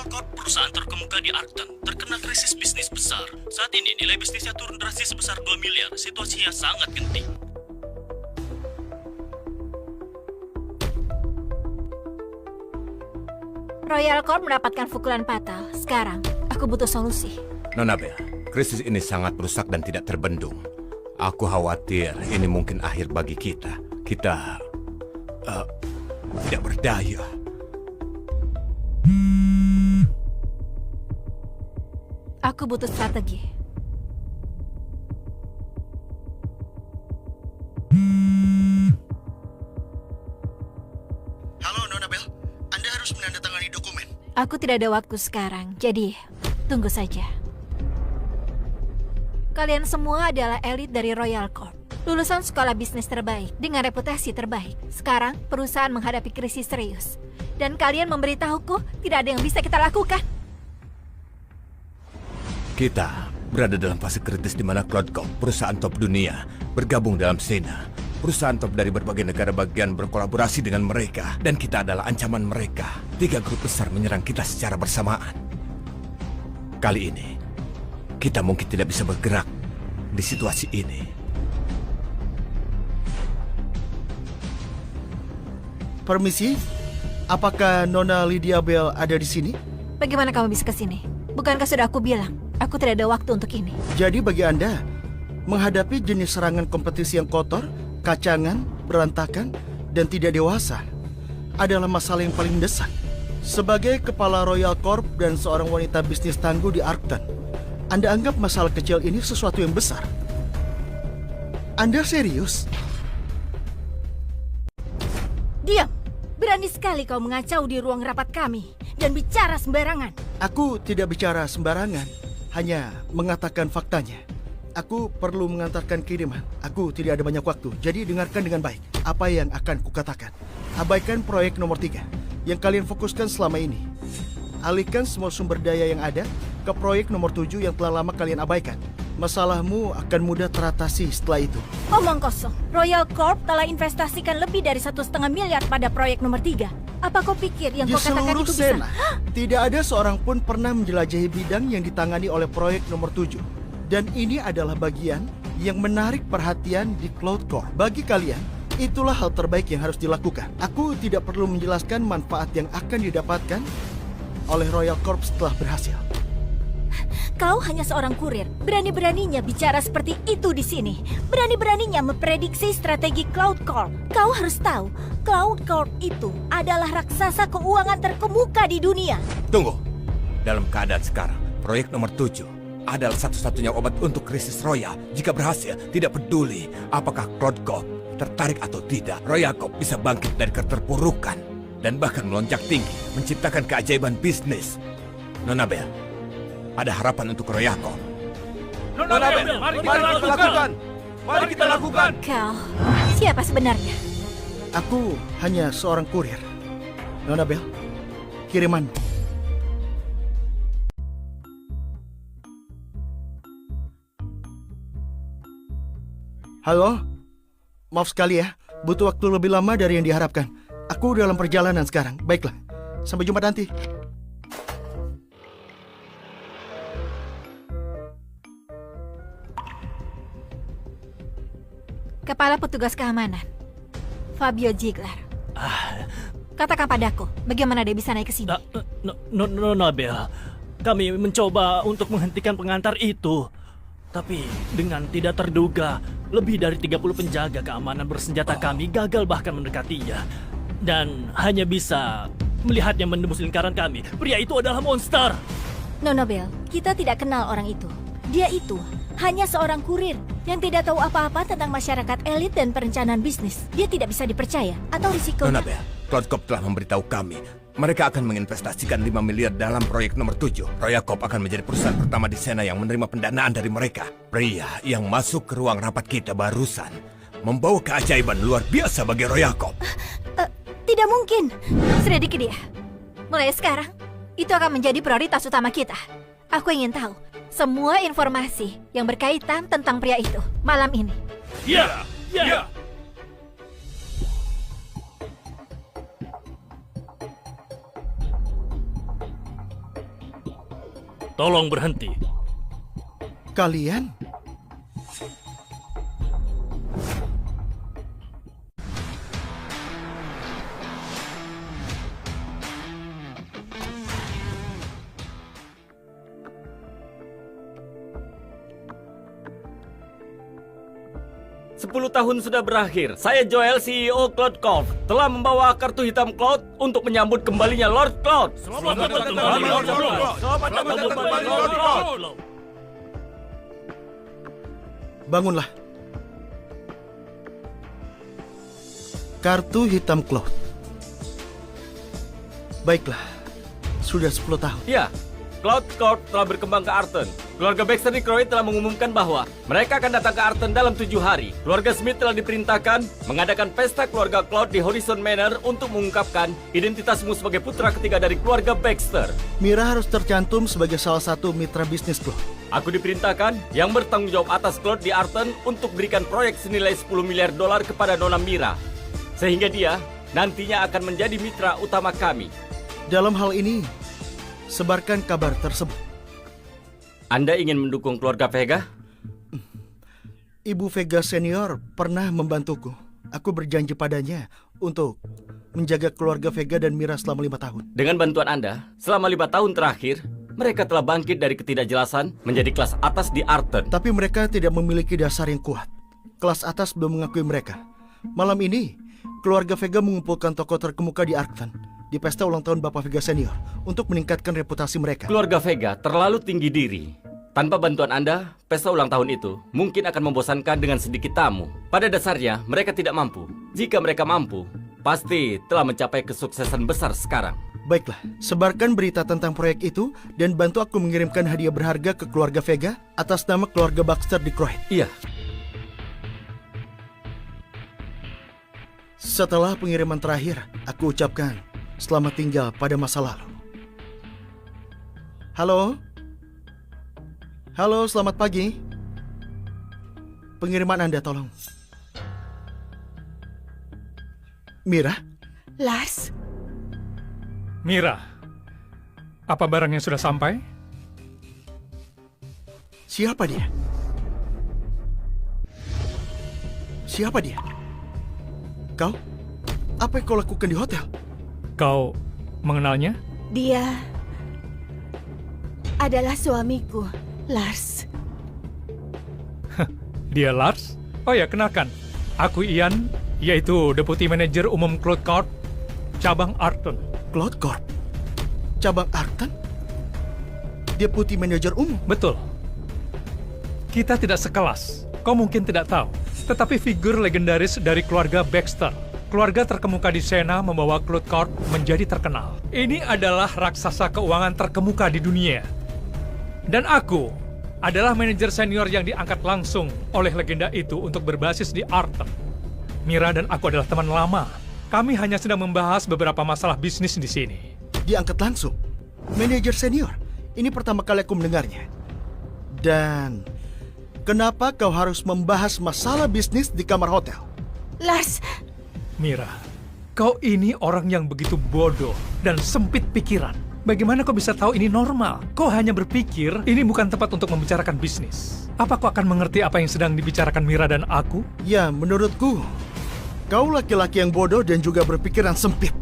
Royal Corp, perusahaan terkemuka di Arcton, terkena krisis bisnis besar. Saat ini nilai bisnisnya turun drastis sebesar 2 miliar. Situasinya sangat genting. Royal Corp mendapatkan pukulan fatal. Sekarang, aku butuh solusi. Nona Bell, krisis ini sangat merusak dan tidak terbendung. Aku khawatir ini mungkin akhir bagi kita. Kita tidak berdaya. Aku butuh strategi. Halo Nona Bell, Anda harus menandatangani dokumen. Aku tidak ada waktu sekarang, jadi tunggu saja. Kalian semua adalah elit dari Royal Corp. Lulusan sekolah bisnis terbaik dengan reputasi terbaik. Sekarang perusahaan menghadapi krisis serius. Dan kalian memberitahuku tidak ada yang bisa kita lakukan. Kita berada dalam fase kritis di mana Cloudcorp, perusahaan top dunia, bergabung dalam Sena. Perusahaan top dari berbagai negara bagian berkolaborasi dengan mereka. Dan kita adalah ancaman mereka. 3 grup besar menyerang kita secara bersamaan. Kali ini, kita mungkin tidak bisa bergerak di situasi ini. Permisi, apakah Nona Lydia Bell ada di sini? Bagaimana kamu bisa ke sini? Bukankah sudah aku bilang, aku tidak ada waktu untuk ini. Jadi bagi Anda, menghadapi jenis serangan kompetisi yang kotor, kacangan, berantakan, dan tidak dewasa adalah masalah yang paling mendesak. Sebagai kepala Royal Corp dan seorang wanita bisnis tangguh di Arcton, Anda anggap masalah kecil ini sesuatu yang besar. Anda serius? Diam! Berani sekali kau mengacau di ruang rapat kami dan bicara sembarangan. Aku tidak bicara sembarangan, hanya mengatakan faktanya. Aku perlu mengantarkan kiriman. Aku tidak ada banyak waktu, jadi dengarkan dengan baik apa yang akan kukatakan. Abaikan proyek nomor 3 yang kalian fokuskan selama ini. Alihkan semua sumber daya yang ada ke proyek nomor 7 yang telah lama kalian abaikan. Masalahmu akan mudah teratasi setelah itu. Omong kosong. Royal Corp telah investasikan lebih dari 1,5 miliar pada proyek nomor 3. Apa kau pikir yang Di kau katakan seluruh itu bisa? Sena, tidak ada seorang pun pernah menjelajahi bidang yang ditangani oleh proyek nomor 7. Dan ini adalah bagian yang menarik perhatian di Cloudcorp. Bagi kalian, itulah hal terbaik yang harus dilakukan. Aku tidak perlu menjelaskan manfaat yang akan didapatkan oleh Royal Corp setelah berhasil. Kau hanya seorang kurir. Berani-beraninya bicara seperti itu di sini. Berani-beraninya memprediksi strategi Cloudcorp. Kau harus tahu, Cloudcorp itu adalah raksasa keuangan terkemuka di dunia. Tunggu. Dalam keadaan sekarang, proyek nomor 7 adalah satu-satunya obat untuk krisis Royal. Jika berhasil, tidak peduli apakah Cloudcorp tertarik atau tidak, Royal Corp bisa bangkit dari keterpurukan dan bahkan melonjak tinggi, menciptakan keajaiban bisnis. Nona Bell, ada harapan untuk Royal Corp. Nona Bell, mari kita lakukan. Mari kita lakukan. Kau, siapa sebenarnya? Aku hanya seorang kurir. Nona Bell, kiriman. Halo? Maaf sekali ya, butuh waktu lebih lama dari yang diharapkan. Aku dalam perjalanan sekarang. Baiklah, sampai jumpa nanti. Kepala Petugas Keamanan, Fabio Ziegler. Katakan padaku, bagaimana dia bisa naik ke sini? Nona Bell, kami mencoba untuk menghentikan pengantar itu. Tapi dengan tidak terduga, lebih dari 30 penjaga keamanan bersenjata kami gagal bahkan mendekatinya. Dan hanya bisa melihatnya menembus lingkaran kami. Pria itu adalah monster. Nobel, kita tidak kenal orang itu. Dia itu hanya seorang kurir yang tidak tahu apa-apa tentang masyarakat elit dan perencanaan bisnis. Dia tidak bisa dipercaya atau risikonya. Nona Bell, Cloudcorp telah memberitahu kami mereka akan menginvestasikan 5 miliar dalam proyek nomor 7. Royal Corp akan menjadi perusahaan pertama di Sena yang menerima pendanaan dari mereka. Pria yang masuk ke ruang rapat kita barusan membawa keajaiban luar biasa bagi Royal Corp. Tidak mungkin. Selidiki dia. Mulai sekarang, itu akan menjadi prioritas utama kita. Aku ingin tahu semua informasi yang berkaitan tentang pria itu malam ini. Ya. tolong berhenti. Kalian? Sepuluh tahun sudah berakhir. Saya Joel, CEO Cloud Corp, telah membawa kartu hitam Cloud untuk menyambut kembalinya Lord Cloud. Selamat datang kembali, Lord Cloud. Selamat datang kembali, Lord Cloud. Bangunlah. Kartu hitam Cloud. Baiklah, sudah 10 tahun. Ya, Cloud Corp telah berkembang ke Arton. Keluarga Baxter di Croydon telah mengumumkan bahwa mereka akan datang ke Arton dalam 7 hari. Keluarga Smith telah diperintahkan mengadakan pesta keluarga Cloud di Horizon Manor untuk mengungkapkan identitasmu sebagai putra ketiga dari keluarga Baxter. Mira harus tercantum sebagai salah satu mitra bisnis Cloud. Aku diperintahkan yang bertanggung jawab atas Cloud di Arton untuk berikan proyek senilai $10 miliar kepada Nona Mira. Sehingga dia nantinya akan menjadi mitra utama kami. Dalam hal ini, sebarkan kabar tersebut. Anda ingin mendukung keluarga Vega? Ibu Vega senior pernah membantuku. Aku berjanji padanya untuk menjaga keluarga Vega dan Mira selama 5 tahun. Dengan bantuan Anda, selama 5 tahun terakhir, mereka telah bangkit dari ketidakjelasan menjadi kelas atas di Arton. Tapi mereka tidak memiliki dasar yang kuat. Kelas atas belum mengakui mereka. Malam ini, keluarga Vega mengumpulkan tokoh terkemuka di Arton di pesta ulang tahun Bapak Vega senior untuk meningkatkan reputasi mereka. Keluarga Vega terlalu tinggi diri. Tanpa bantuan Anda, pesta ulang tahun itu mungkin akan membosankan dengan sedikit tamu. Pada dasarnya, mereka tidak mampu. Jika mereka mampu, pasti telah mencapai kesuksesan besar sekarang. Baiklah, sebarkan berita tentang proyek itu dan bantu aku mengirimkan hadiah berharga ke keluarga Vega atas nama keluarga Baxter di Croydon. Iya. Setelah pengiriman terakhir, aku ucapkan selamat tinggal pada masa lalu. Halo? Halo, selamat pagi. Pengiriman Anda, tolong. Mira? Lars, Mira, apa barangnya sudah sampai? Siapa dia? Siapa dia? Kau? Apa yang kau lakukan di hotel? Kau mengenalnya? dia adalah suamiku, Lars. Dia Lars? Oh ya, kenalkan. Aku Ian, yaitu Deputi Manajer Umum Cloud Corp, cabang Arton. Cloud Corp? Cabang Arton? Deputi Manajer Umum? Betul. Kita tidak sekelas. Kau mungkin tidak tahu. Tetapi figur legendaris dari keluarga Baxter. Keluarga terkemuka di Sena membawa Cloud Corp menjadi terkenal. Ini adalah raksasa keuangan terkemuka di dunia. Dan aku adalah manajer senior yang diangkat langsung oleh legenda itu untuk berbasis di Arton. Mira dan aku adalah teman lama. Kami hanya sedang membahas beberapa masalah bisnis di sini. Diangkat langsung? Manajer senior? Ini pertama kali aku mendengarnya. Dan kenapa kau harus membahas masalah bisnis di kamar hotel? Lars, Mira, kau ini orang yang begitu bodoh dan sempit pikiran. Bagaimana kau bisa tahu ini normal? Kau hanya berpikir ini bukan tempat untuk membicarakan bisnis. Apa kau akan mengerti apa yang sedang dibicarakan Mira dan aku? Ya, menurutku, kau laki-laki yang bodoh dan juga berpikiran sempit.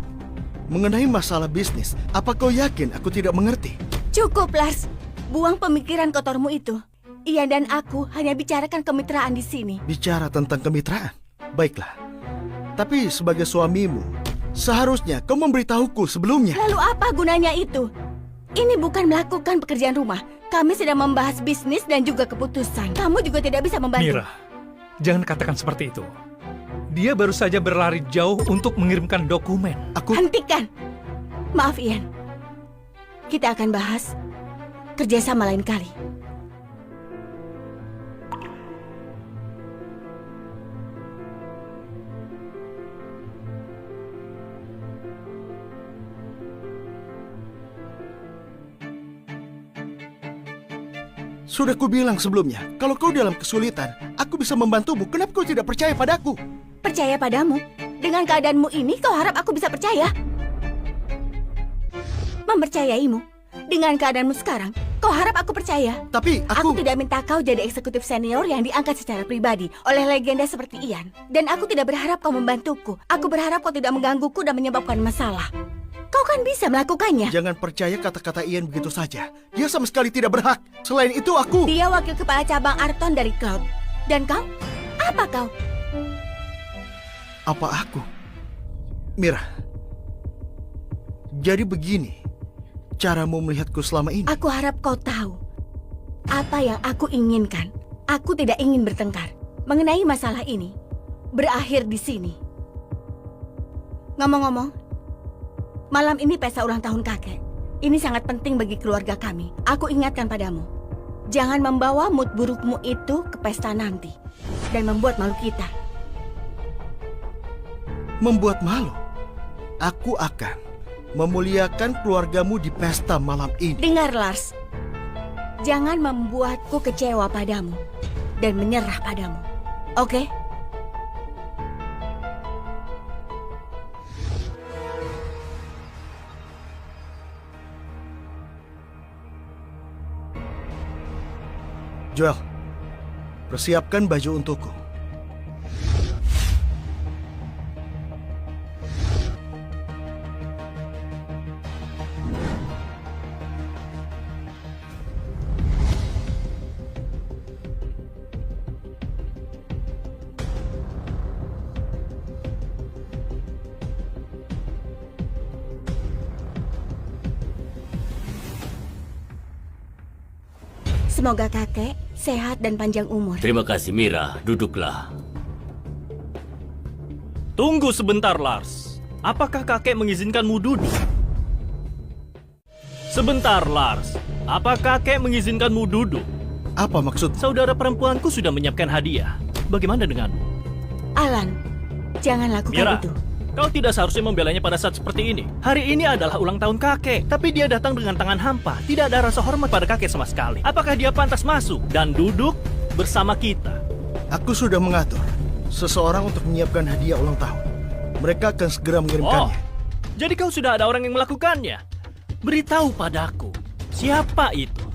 Mengenai masalah bisnis, apa kau yakin aku tidak mengerti? cukup Lars. Buang pemikiran kotormu itu. Ian dan aku hanya bicarakan kemitraan di sini. Bicara tentang kemitraan? Baiklah. Tapi sebagai suamimu, seharusnya kau memberitahuku sebelumnya. Lalu apa gunanya itu? Ini bukan melakukan pekerjaan rumah. Kami sedang membahas bisnis dan juga keputusan. Kamu juga tidak bisa membantu. Mira, jangan katakan seperti itu. Dia baru saja berlari jauh untuk mengirimkan dokumen. Hentikan. Maaf Ian. Kita akan bahas kerjasama lain kali. Sudah kubilang sebelumnya, kalau kau dalam kesulitan, aku bisa membantumu. Kenapa kau tidak percaya padaku? Percaya padamu? Dengan keadaanmu ini, kau harap aku bisa percaya? Mempercayaimu? Dengan keadaanmu sekarang, Kau harap aku percaya? Tapi Aku tidak minta kau jadi eksekutif senior yang diangkat secara pribadi oleh legenda seperti Ian. Dan aku tidak berharap kau membantuku. Aku berharap kau tidak menggangguku dan menyebabkan masalah. Kau kan bisa melakukannya. Jangan percaya kata-kata Ian begitu saja. Dia sama sekali tidak berhak. Selain itu aku... Dia wakil kepala cabang Arton dari Cloud. Dan kau? Apa kau? Apa aku? Mira. Jadi begini caramu melihatku selama ini. Aku harap kau tahu apa yang aku inginkan. Aku tidak ingin bertengkar mengenai masalah ini. Berakhir di sini. Ngomong-ngomong, malam ini pesta ulang tahun kakek. Ini sangat penting bagi keluarga kami. Aku ingatkan padamu, jangan membawa mood burukmu itu ke pesta nanti dan membuat malu kita. Membuat malu? Aku akan memuliakan keluargamu di pesta malam ini. Dengar, Lars. Jangan membuatku kecewa padamu dan menyerah padamu. Oke? Joel, persiapkan baju untukku. Semoga kakek sehat dan panjang umur. Terima kasih, Mira. Duduklah. Tunggu sebentar, Lars. Apakah kakek mengizinkanmu duduk? Sebentar, Lars. Apa kakek mengizinkanmu duduk? Apa maksud? Saudara perempuanku sudah menyiapkan hadiah. Bagaimana denganmu? Alan, jangan lakukan Mira, itu. kau tidak seharusnya membelanya pada saat seperti ini. Hari ini adalah ulang tahun kakek, tapi dia datang dengan tangan hampa. Tidak ada rasa hormat pada kakek sama sekali. Apakah dia pantas masuk dan duduk bersama kita? Aku sudah mengatur seseorang untuk menyiapkan hadiah ulang tahun. Mereka akan segera mengirimkannya. Jadi kau sudah ada orang yang melakukannya? Beritahu padaku, siapa itu?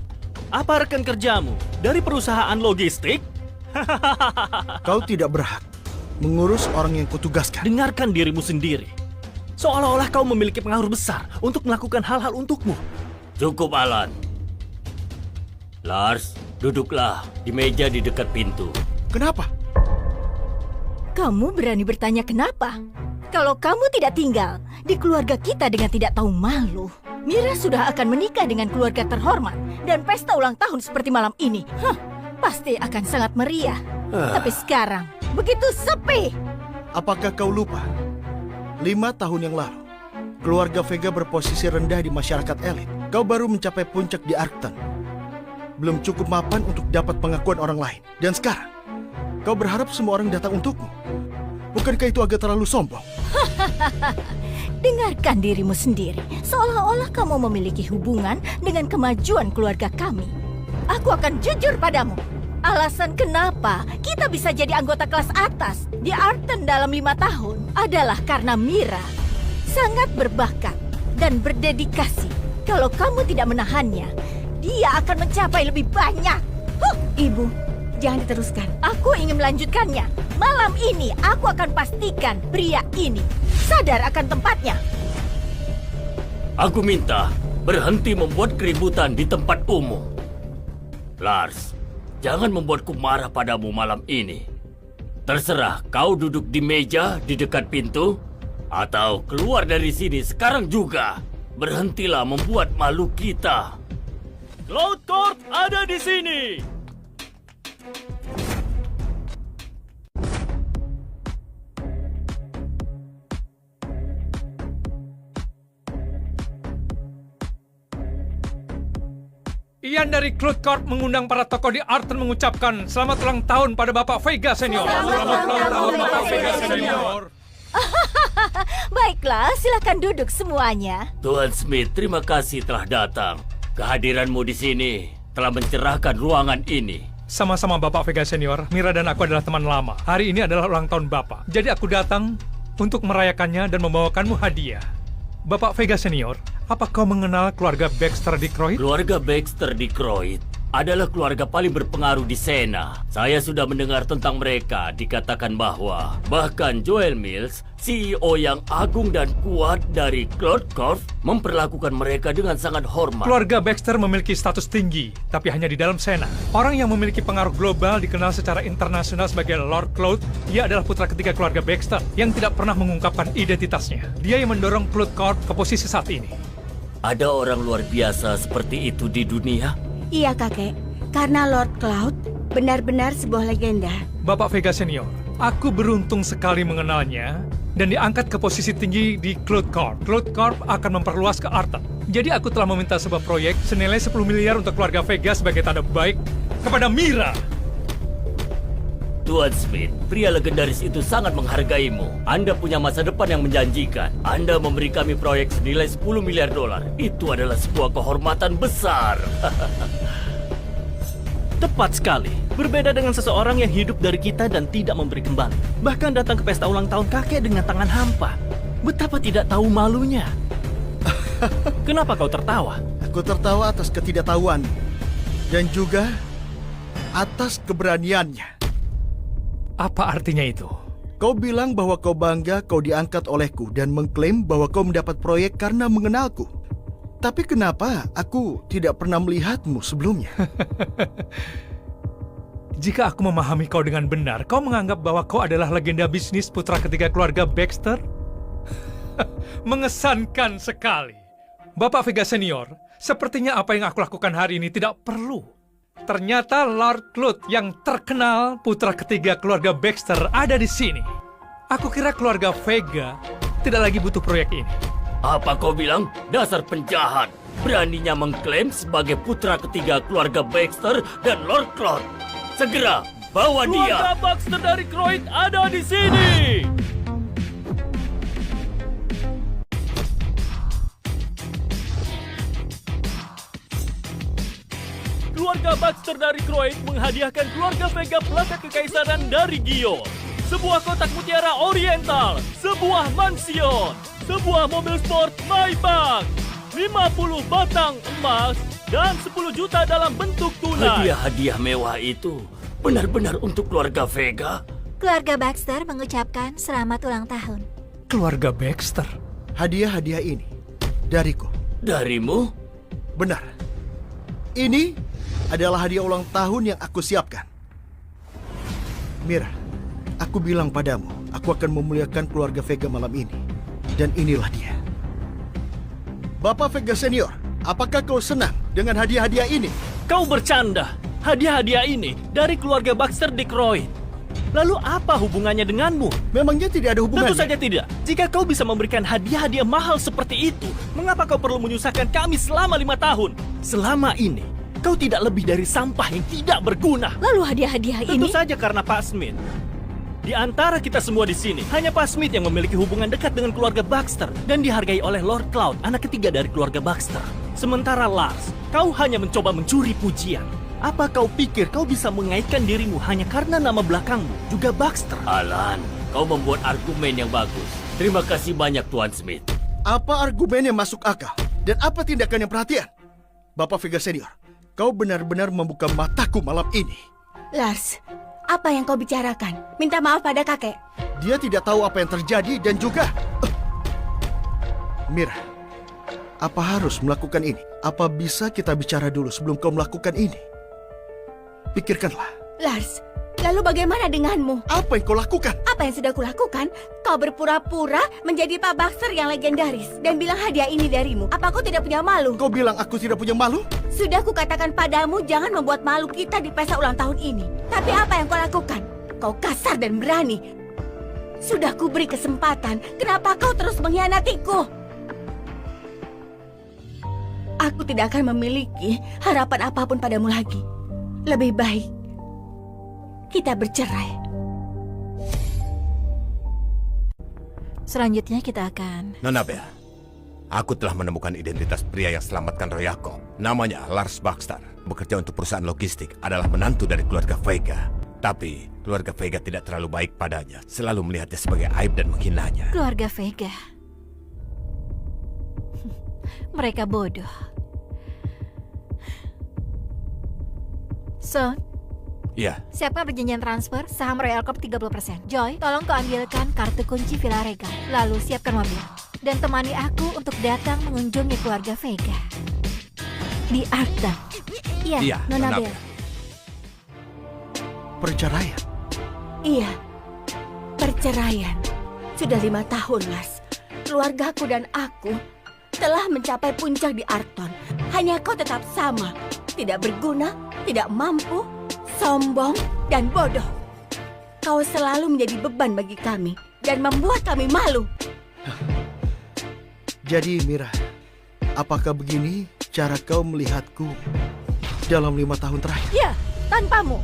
Apa rekan kerjamu dari perusahaan logistik? Kau tidak berhak mengurus orang yang kutugaskan. Dengarkan dirimu sendiri. Seolah-olah kau memiliki pengaruh besar untuk melakukan hal-hal untukmu. Cukup, Alan. Lars, duduklah di meja di dekat pintu. Kenapa? Kamu berani bertanya kenapa? Kalau kamu tidak tinggal di keluarga kita dengan tidak tahu malu, Mira sudah akan menikah dengan keluarga terhormat dan pesta ulang tahun seperti malam ini. Pasti akan sangat meriah. Tapi sekarang begitu sepi. Apakah kau lupa? 5 tahun yang lalu, keluarga Vega berposisi rendah di masyarakat elit. Kau baru mencapai puncak di Arcton. Belum cukup mapan untuk dapat pengakuan orang lain. Dan sekarang, kau berharap semua orang datang untukmu. Bukankah itu agak terlalu sombong? Dengarkan dirimu sendiri. Seolah-olah kamu memiliki hubungan dengan kemajuan keluarga kami. Aku akan jujur padamu. Alasan kenapa kita bisa jadi anggota kelas atas di Arton dalam 5 tahun adalah karena Mira sangat berbakat dan berdedikasi. Kalau kamu tidak menahannya, dia akan mencapai lebih banyak. Ibu, jangan diteruskan. Aku ingin melanjutkannya. Malam ini aku akan pastikan pria ini sadar akan tempatnya. Aku minta berhenti membuat keributan di tempat umum. Lars, jangan membuatku marah padamu malam ini. Terserah kau duduk di meja di dekat pintu atau keluar dari sini sekarang juga. Berhentilah membuat malu kita. Cloud Court ada di sini. Ian dari Cloud Corp mengundang para tokoh di Arton mengucapkan selamat ulang tahun pada Bapak Vega Senior. Selamat ulang tahun, Bapak Vega Senior. Baiklah, silakan duduk semuanya. Tuan Smith, terima kasih telah datang. Kehadiranmu di sini telah mencerahkan ruangan ini. Sama-sama Bapak Vega Senior, Mira dan aku adalah teman lama. Hari ini adalah ulang tahun Bapak. Jadi aku datang untuk merayakannya dan membawakanmu hadiah. Bapak Vega Senior, Apa kau mengenal keluarga Baxter di Croyd? Keluarga Baxter di Croyd adalah keluarga paling berpengaruh di Sena. Saya sudah mendengar tentang mereka. Dikatakan bahwa bahkan Joel Mills, CEO yang agung dan kuat dari Cloud Corp, memperlakukan mereka dengan sangat hormat. Keluarga Baxter memiliki status tinggi, tapi hanya di dalam Sena. Orang yang memiliki pengaruh global dikenal secara internasional sebagai Lord Cloud. Ia adalah putra ketiga keluarga Baxter yang tidak pernah mengungkapkan identitasnya. Dia yang mendorong Cloud Corp ke posisi saat ini. Ada orang luar biasa seperti itu di dunia? Iya kakek, karena Lord Cloud benar-benar sebuah legenda. Bapak Vega Senior, aku beruntung sekali mengenalnya dan diangkat ke posisi tinggi di Cloud Corp. Cloud Corp akan memperluas ke Arton. Jadi aku telah meminta sebuah proyek senilai 10 miliar untuk keluarga Vega sebagai tanda baik kepada Mira. Tuan Smith, pria legendaris itu sangat menghargaimu. Anda punya masa depan yang menjanjikan. Anda memberi kami proyek senilai 10 miliar dolar. Itu adalah sebuah kehormatan besar. Tepat sekali. Berbeda dengan seseorang yang hidup dari kita dan tidak memberi kembali. Bahkan datang ke pesta ulang tahun kakek dengan tangan hampa. Betapa tidak tahu malunya. Kenapa kau tertawa? Aku tertawa atas ketidaktahuan dan juga atas keberaniannya. Apa artinya itu? Kau bilang bahwa kau bangga kau diangkat olehku dan mengklaim bahwa kau mendapat proyek karena mengenalku. Tapi kenapa aku tidak pernah melihatmu sebelumnya? Jika aku memahami kau dengan benar, kau menganggap bahwa kau adalah legenda bisnis putra ketiga keluarga Baxter? Mengesankan sekali. Bapak Vega Senior, sepertinya apa yang aku lakukan hari ini tidak perlu. Ternyata Lord Cloud yang terkenal putra ketiga keluarga Baxter ada di sini. Aku kira keluarga Vega tidak lagi butuh proyek ini. Apa kau bilang? Dasar penjahat. Beraninya mengklaim sebagai putra ketiga keluarga Baxter dan Lord Cloud. Segera bawa dia. Keluarga Baxter dari Croyd ada di sini. Keluarga Baxter dari Croyd menghadiahkan keluarga Vega pelaka kekaisaran dari Gio. Sebuah kotak mutiara oriental, sebuah mansion, sebuah mobil sport Maybach, 50 batang emas, dan 10 juta dalam bentuk tunai. Hadiah-hadiah mewah itu benar-benar untuk keluarga Vega? Keluarga Baxter mengucapkan selamat ulang tahun. Keluarga Baxter? Hadiah-hadiah ini dariku. Darimu? Benar. Ini adalah hadiah ulang tahun yang aku siapkan. Mira, aku bilang padamu, aku akan memuliakan keluarga Vega malam ini. Dan inilah dia. Bapak Vega Senior, apakah kau senang dengan hadiah-hadiah ini? Kau bercanda. Hadiah-hadiah ini dari keluarga Baxter di Croyd. Lalu apa hubungannya denganmu? Memangnya tidak ada hubungannya? Tentu saja tidak. Jika kau bisa memberikan hadiah-hadiah mahal seperti itu, mengapa kau perlu menyusahkan kami selama 5 tahun? Selama ini, kau tidak lebih dari sampah yang tidak berguna. Lalu hadiah-hadiah Tentu ini? saja karena Pak Smith. Di antara kita semua di sini, hanya Pak Smith yang memiliki hubungan dekat dengan keluarga Baxter dan dihargai oleh Lord Cloud, anak ketiga dari keluarga Baxter. Sementara Lars, kau hanya mencoba mencuri pujian. Apa kau pikir kau bisa mengaitkan dirimu hanya karena nama belakangmu juga Baxter? Alan, kau membuat argumen yang bagus. Terima kasih banyak Tuan Smith. Apa argumen yang masuk akal? Dan apa tindakan yang perhatian? Bapak Vega Senior, kau benar-benar membuka mataku malam ini. Lars, apa yang kau bicarakan? Minta maaf pada kakek. Dia tidak tahu apa yang terjadi dan juga... Mira, apa harus melakukan ini? Apa bisa kita bicara dulu sebelum kau melakukan ini? Pikirkanlah, Lars, lalu bagaimana denganmu? apa yang kau lakukan? Apa yang sudah kulakukan? Kau berpura-pura menjadi Pak Baxter yang legendaris dan bilang hadiah ini darimu. Apa kau tidak punya malu? Kau bilang aku tidak punya malu? Sudah kukatakan padamu jangan membuat malu kita di pesta ulang tahun ini. Tapi apa yang kau lakukan? Kau kasar dan berani. Sudah kuberi kesempatan, kenapa kau terus mengkhianatiku? Aku tidak akan memiliki harapan apapun padamu lagi. Lebih baik kita bercerai. Selanjutnya kita akan... Nona Bell, aku telah menemukan identitas pria yang selamatkan Roy Jacob. Namanya Lars Baxter. Bekerja untuk perusahaan logistik, adalah menantu dari keluarga Vega. Tapi keluarga Vega tidak terlalu baik padanya. Selalu melihatnya sebagai aib dan menghinanya. Keluarga Vega. Mereka bodoh. Son, Ya, siapkan perjanjian transfer saham Royal Corp 30%. Joy, tolong kau ambilkan kartu kunci Villa Regal. Lalu siapkan mobil. Dan temani aku untuk datang mengunjungi keluarga Vega. Di Arta. Iya, Iya, Nona Nona Bella. Perceraian. Iya, perceraian. Sudah 5 tahun, Lars. Keluargaku dan aku telah mencapai puncak di Arton. Hanya kau tetap sama. Tidak berguna, tidak mampu, sombong, dan bodoh. Kau selalu menjadi beban bagi kami dan membuat kami malu. Jadi Mira, apakah begini cara kau melihatku dalam 5 tahun terakhir? Ya, tanpamu,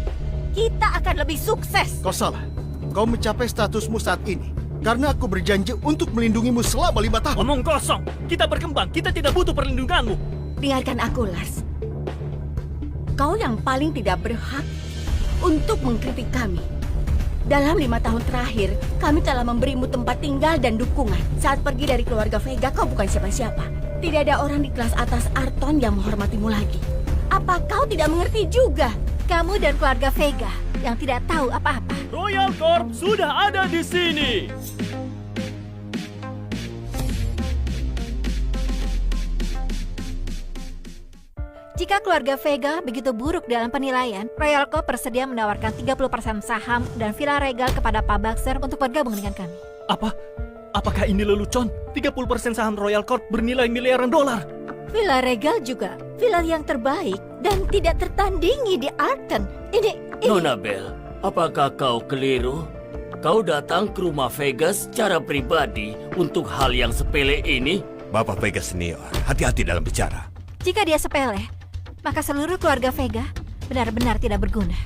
kita akan lebih sukses. Kau salah. Kau mencapai statusmu saat ini karena aku berjanji untuk melindungimu selama 5 tahun. Omong kosong. Kita berkembang. Kita tidak butuh perlindunganmu. Dengarkan aku, Lars. Kau yang paling tidak berhak untuk mengkritik kami. Dalam 5 tahun terakhir, kami telah memberimu tempat tinggal dan dukungan. Saat pergi dari keluarga Vega, kau bukan siapa-siapa. Tidak ada orang di kelas atas Arton yang menghormatimu lagi. Apa kau tidak mengerti juga? Kamu dan keluarga Vega yang tidak tahu apa-apa. Royal Corp sudah ada di sini. Jika keluarga Vega begitu buruk dalam penilaian, Royal Corp bersedia menawarkan 30% saham dan Villa Regal kepada Pak Baxter untuk bergabung dengan kami. Apa? Apakah ini lelucon? 30% saham Royal Corp bernilai miliaran dolar. Villa Regal juga villa yang terbaik dan tidak tertandingi di Arton. Ini Nona Bell, apakah kau keliru? Kau datang ke rumah Vega secara pribadi untuk hal yang sepele ini? Bapak Vega Senior, hati-hati dalam bicara. jika dia sepele, maka seluruh keluarga Vega benar-benar tidak berguna.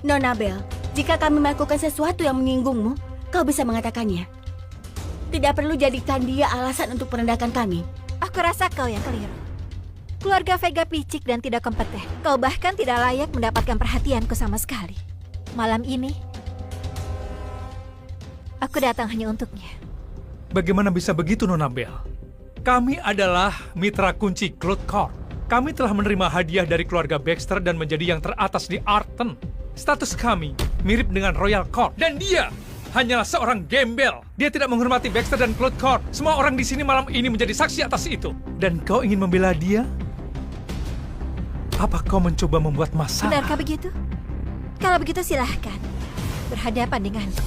Nona Bell, jika kami melakukan sesuatu yang menyinggungmu, kau bisa mengatakannya. Tidak perlu jadikan dia alasan untuk merendahkan kami. Aku rasa kau yang keliru. Keluarga Vega picik dan tidak kompeten. Kau bahkan tidak layak mendapatkan perhatianku sama sekali. Malam ini, aku datang hanya untuknya. Bagaimana bisa begitu, Nona Bell? Kami adalah mitra kunci Cloud Corp. Kami telah menerima hadiah dari keluarga Baxter dan menjadi yang teratas di Arton. Status kami mirip dengan Royal Corp. Dan dia hanyalah seorang gembel. Dia tidak menghormati Baxter dan Cloud Corp. Semua orang di sini malam ini menjadi saksi atas itu. Dan kau ingin membela dia? Apa kau mencoba membuat masalah? Benarkah begitu? Kalau begitu silahkan berhadapan denganku.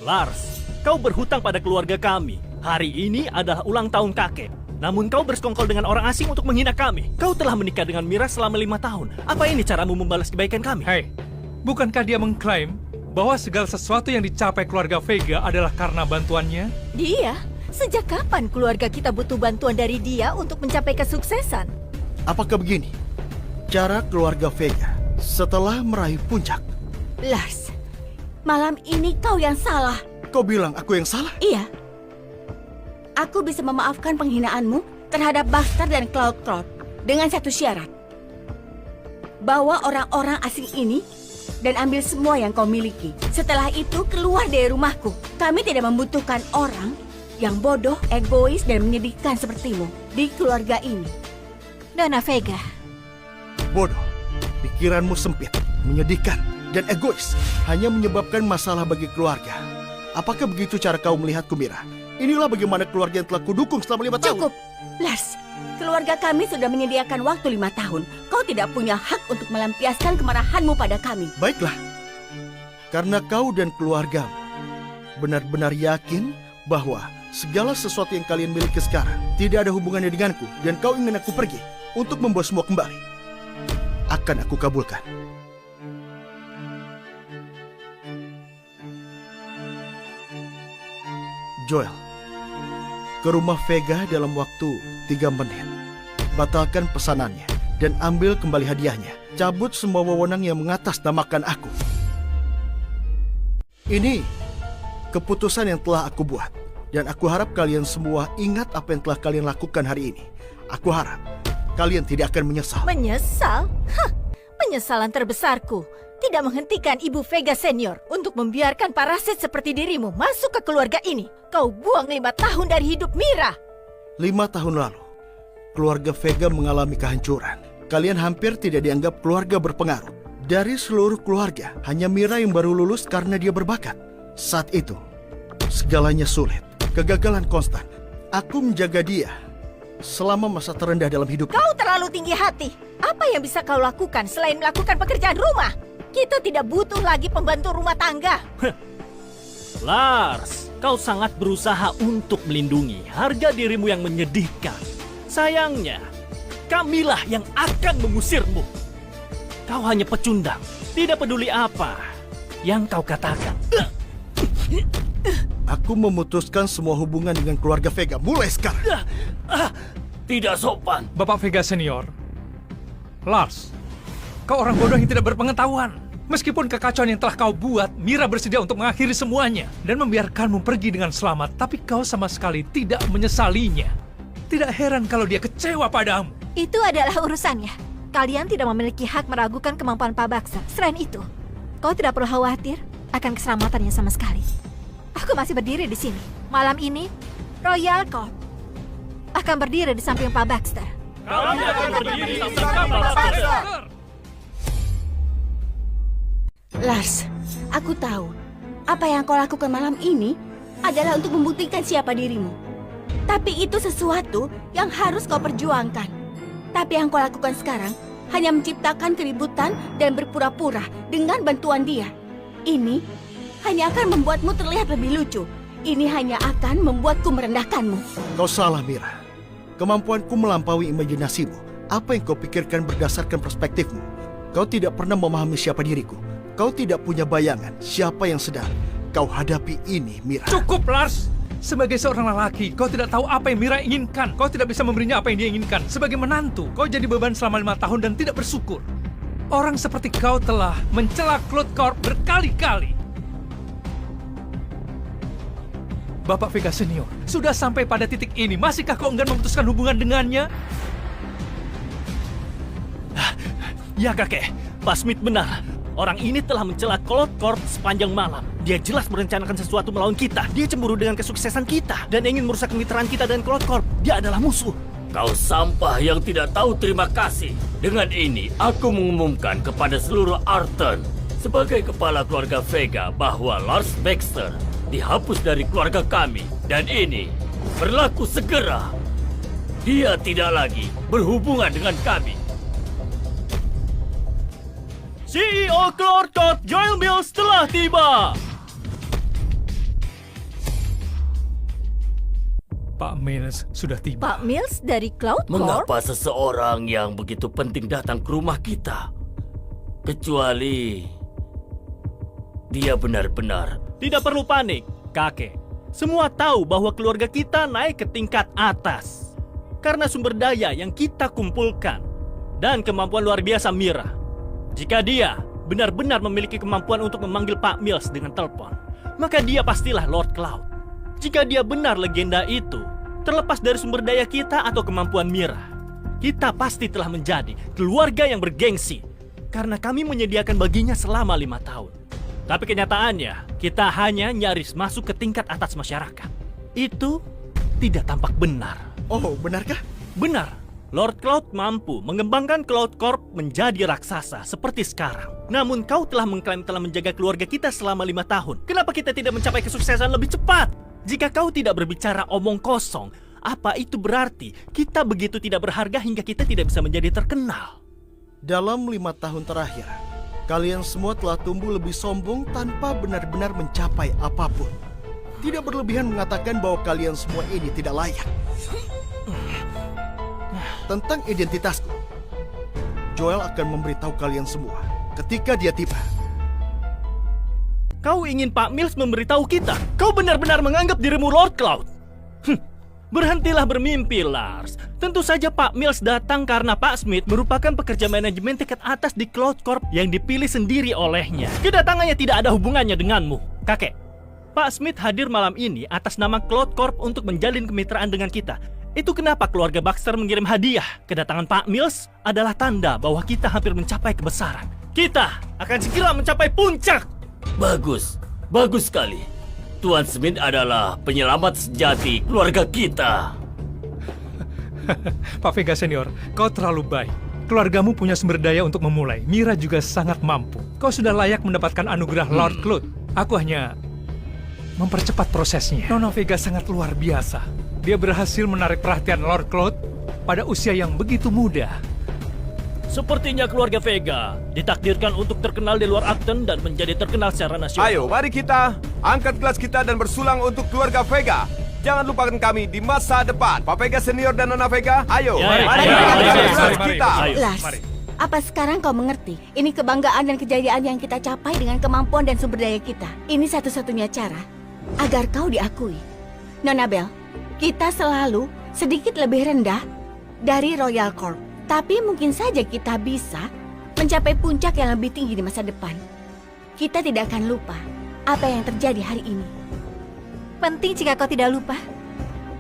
Lars, kau berhutang pada keluarga kami. Hari ini adalah ulang tahun kakek. Namun kau bersekongkol dengan orang asing untuk menghina kami. Kau telah menikah dengan Mira selama 5 tahun. Apa ini caramu membalas kebaikan kami? Hei, bukankah dia mengklaim bahwa segala sesuatu yang dicapai keluarga Vega adalah karena bantuannya? Dia? Sejak kapan keluarga kita butuh bantuan dari dia untuk mencapai kesuksesan? Apakah begini cara keluarga Vega setelah meraih puncak? Lars, malam ini kau yang salah. Kau bilang aku yang salah? Iya. Aku bisa memaafkan penghinaanmu terhadap Baxter dan Cloud Corp dengan satu syarat. Bawa orang-orang asing ini dan ambil semua yang kau miliki. Setelah itu keluar dari rumahku. Kami tidak membutuhkan orang yang bodoh, egois, dan menyedihkan sepertimu di keluarga ini. Nona Vega, Bodoh, pikiranmu sempit, menyedihkan, dan egois. Hanya menyebabkan masalah bagi keluarga. Apakah begitu cara kau melihatku, Mira? Inilah bagaimana keluarga yang telah kudukung selama 5 tahun. Cukup, Lars. Keluarga kami sudah menyediakan waktu 5 tahun. Kau tidak punya hak untuk melampiaskan kemarahanmu pada kami. Baiklah, karena kau dan keluargamu benar-benar yakin bahwa segala sesuatu yang kalian miliki sekarang tidak ada hubungannya denganku dan kau ingin aku pergi untuk membawa semua kembali, akan aku kabulkan. Joel, ke rumah Vega dalam waktu 3 menit. Batalkan pesanannya dan ambil kembali hadiahnya. Cabut semua wewenang yang mengatasnamakan aku. Ini keputusan yang telah aku buat. Dan aku harap kalian semua ingat apa yang telah kalian lakukan hari ini. Aku harap kalian tidak akan menyesal. menyesal? Hah, penyesalan terbesarku tidak menghentikan Ibu Vega Senior untuk membiarkan parasit seperti dirimu masuk ke keluarga ini. Kau buang 5 tahun dari hidup Mira. 5 tahun lalu, keluarga Vega mengalami kehancuran. Kalian hampir tidak dianggap keluarga berpengaruh. Dari seluruh keluarga, hanya Mira yang baru lulus karena dia berbakat. Saat itu, segalanya sulit. Kegagalan konstan. Aku menjaga dia selama masa terendah dalam hidupnya. Kau terlalu tinggi hati. Apa yang bisa kau lakukan selain melakukan pekerjaan rumah? Kita tidak butuh lagi pembantu rumah tangga. Lars, kau sangat berusaha untuk melindungi harga dirimu yang menyedihkan. Sayangnya, kamilah yang akan mengusirmu. Kau hanya pecundang, tidak peduli apa yang kau katakan. Aku memutuskan semua hubungan dengan keluarga Vega mulai sekarang. Tidak sopan. Bapak Vega Senior. Lars, kau orang bodoh yang tidak berpengetahuan. Meskipun kekacauan yang telah kau buat, Mira bersedia untuk mengakhiri semuanya dan membiarkanmu pergi dengan selamat, tapi kau sama sekali tidak menyesalinya. Tidak heran kalau dia kecewa padamu. Itu adalah urusannya. Kalian tidak memiliki hak meragukan kemampuan Pak Baxter. Selain itu, kau tidak perlu khawatir akan keselamatannya sama sekali. Aku masih berdiri di sini. Malam ini, Royal Corp akan berdiri di samping Pak Baxter. Kami akan berdiri di samping Pak Baxter. Lars, aku tahu apa yang kau lakukan malam ini adalah untuk membuktikan siapa dirimu. Tapi itu sesuatu yang harus kau perjuangkan. Tapi yang kau lakukan sekarang hanya menciptakan keributan dan berpura-pura dengan bantuan dia. Ini hanya akan membuatmu terlihat lebih lucu. Ini hanya akan membuatku merendahkanmu. Kau salah, Mira. Kemampuanku melampaui imajinasimu. Apa yang kau pikirkan berdasarkan perspektifmu. Kau tidak pernah memahami siapa diriku. Kau tidak punya bayangan siapa yang sedang kau hadapi ini, Mira. Cukup, Lars! Sebagai seorang lelaki, kau tidak tahu apa yang Mira inginkan. Kau tidak bisa memberinya apa yang dia inginkan. Sebagai menantu, kau jadi beban selama 5 tahun dan tidak bersyukur. Orang seperti kau telah mencela Cloud Corp berkali-kali. Bapak Vega Senior, sudah sampai pada titik ini, masihkah kau enggan memutuskan hubungan dengannya? Ya kakek, Pak Smith benar. Orang ini telah mencela Cloud Corp sepanjang malam. Dia jelas merencanakan sesuatu melawan kita. Dia cemburu dengan kesuksesan kita dan ingin merusak kemitraan kita dengan Cloud Corp. Dia adalah musuh. Kau sampah yang tidak tahu terima kasih. Dengan ini, aku mengumumkan kepada seluruh Arton sebagai kepala keluarga Vega bahwa Lars Baxter dihapus dari keluarga kami. Dan ini berlaku segera. Dia tidak lagi berhubungan dengan kami. CEO Cloud Corp Joel Mills telah tiba. Pak Mills sudah tiba. Pak Mills dari Cloud Corp? Mengapa seseorang yang begitu penting datang ke rumah kita? Kecuali dia benar-benar... Tidak perlu panik, kakek. Semua tahu bahwa keluarga kita naik ke tingkat atas karena sumber daya yang kita kumpulkan dan kemampuan luar biasa Mira. Jika dia benar-benar memiliki kemampuan untuk memanggil Pak Mills dengan telepon, maka dia pastilah Lord Cloud. Jika dia benar legenda itu, terlepas dari sumber daya kita atau kemampuan Mira, kita pasti telah menjadi keluarga yang bergengsi karena kami menyediakan baginya selama 5 tahun. Tapi kenyataannya, kita hanya nyaris masuk ke tingkat atas masyarakat. Itu tidak tampak benar. Oh, benarkah? Benar. Lord Cloud mampu mengembangkan Cloud Corp menjadi raksasa seperti sekarang. Namun kau telah mengklaim telah menjaga keluarga kita selama 5 tahun. Kenapa kita tidak mencapai kesuksesan lebih cepat? Jika kau tidak berbicara omong kosong, apa itu berarti kita begitu tidak berharga hingga kita tidak bisa menjadi terkenal? Dalam 5 tahun terakhir, kalian semua telah tumbuh lebih sombong tanpa benar-benar mencapai apapun. Tidak berlebihan mengatakan bahwa kalian semua ini tidak layak. Tentang identitasku, Joel akan memberitahu kalian semua ketika dia tiba. Kau ingin Pak Mills memberitahu kita? Kau benar-benar menganggap dirimu Lord Cloud? Berhentilah bermimpi, Lars. Tentu saja Pak Mills datang karena Pak Smith merupakan pekerja manajemen tingkat atas di Cloud Corp yang dipilih sendiri olehnya. Kedatangannya tidak ada hubungannya denganmu, kakek. Pak Smith hadir malam ini atas nama Cloud Corp untuk menjalin kemitraan dengan kita. Itu kenapa keluarga Baxter mengirim hadiah. Kedatangan Pak Mills adalah tanda bahwa kita hampir mencapai kebesaran. Kita akan segera mencapai puncak. Bagus, bagus sekali. Tuan Smith adalah penyelamat sejati keluarga kita. Pak Vega Senior, kau terlalu baik. Keluargamu punya sumber daya untuk memulai. Mira juga sangat mampu. Kau sudah layak mendapatkan anugerah Lord Claude. Aku hanya mempercepat prosesnya. Nona Vega sangat luar biasa. Dia berhasil menarik perhatian Lord Claude pada usia yang begitu muda. Sepertinya keluarga Vega ditakdirkan untuk terkenal di luar Arton dan menjadi terkenal secara nasional. Ayo, mari kita angkat gelas kita dan bersulang untuk keluarga Vega. Jangan lupakan kami di masa depan. Pak Vega Senior dan Nona Vega, ayo. Ya, mari ya, kita ya, angkat ya, gelas ya, kita. Ayo. Lars, apa sekarang kau mengerti? Ini kebanggaan dan kejayaan yang kita capai dengan kemampuan dan sumber daya kita. Ini satu-satunya cara agar kau diakui. Nona Bell, kita selalu sedikit lebih rendah dari Royal Corp. Tapi mungkin saja kita bisa mencapai puncak yang lebih tinggi di masa depan. Kita tidak akan lupa apa yang terjadi hari ini. Penting jika kau tidak lupa.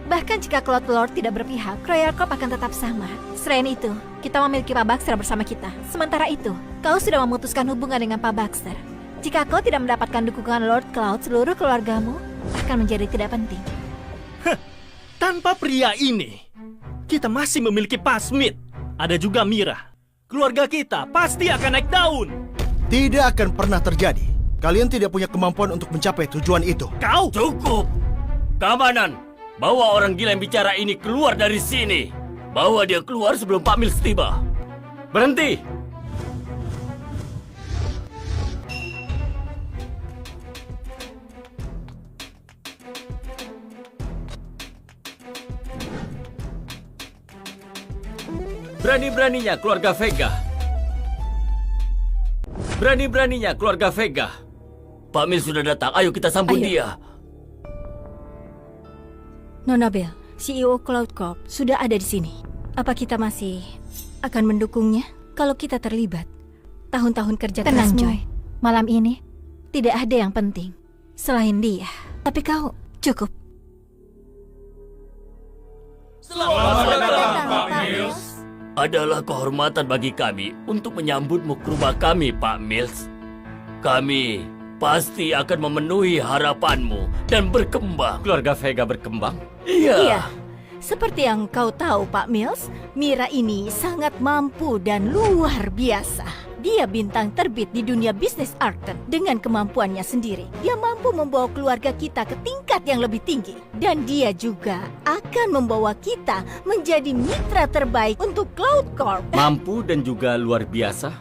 Bahkan jika Cloud Lord tidak berpihak, Royal Corp akan tetap sama. Selain itu, kita memiliki Pak Baxter bersama kita. Sementara itu, kau sudah memutuskan hubungan dengan Pak Baxter. Jika kau tidak mendapatkan dukungan Lord Cloud, seluruh keluargamu akan menjadi tidak penting. Tanpa pria ini, kita masih memiliki Pak Smith. Ada juga Mira. Keluarga kita pasti akan naik daun. Tidak akan pernah terjadi. Kalian tidak punya kemampuan untuk mencapai tujuan itu. Kau? Cukup! Keamanan! Bawa orang gila yang bicara ini keluar dari sini. Bawa dia keluar sebelum Pak Mills tiba. Berhenti! Berani-beraninya keluarga Vega. Berani-beraninya keluarga Vega. Pak Mills sudah datang, ayo kita sambut Ayo. dia. Nona Bell, CEO Cloud Corp sudah ada di sini. Apa kita masih akan mendukungnya kalau kita terlibat? Tahun-tahun kerja Tenang, kerasmu. Joy. Malam ini tidak ada yang penting selain dia. Tapi kau cukup. Selamat datang, Pak Mills. Adalah kehormatan bagi kami untuk menyambutmu ke rumah kami, Pak Mills. Kami pasti akan memenuhi harapanmu dan berkembang. Keluarga Vega berkembang? Iya. Seperti yang kau tahu, Pak Mills, Mira ini sangat mampu dan luar biasa. Dia bintang terbit di dunia bisnis Arton dengan kemampuannya sendiri. Dia mampu membawa keluarga kita ke tingkat yang lebih tinggi. Dan dia juga akan membawa kita menjadi mitra terbaik untuk Cloud Corp. Mampu dan juga luar biasa?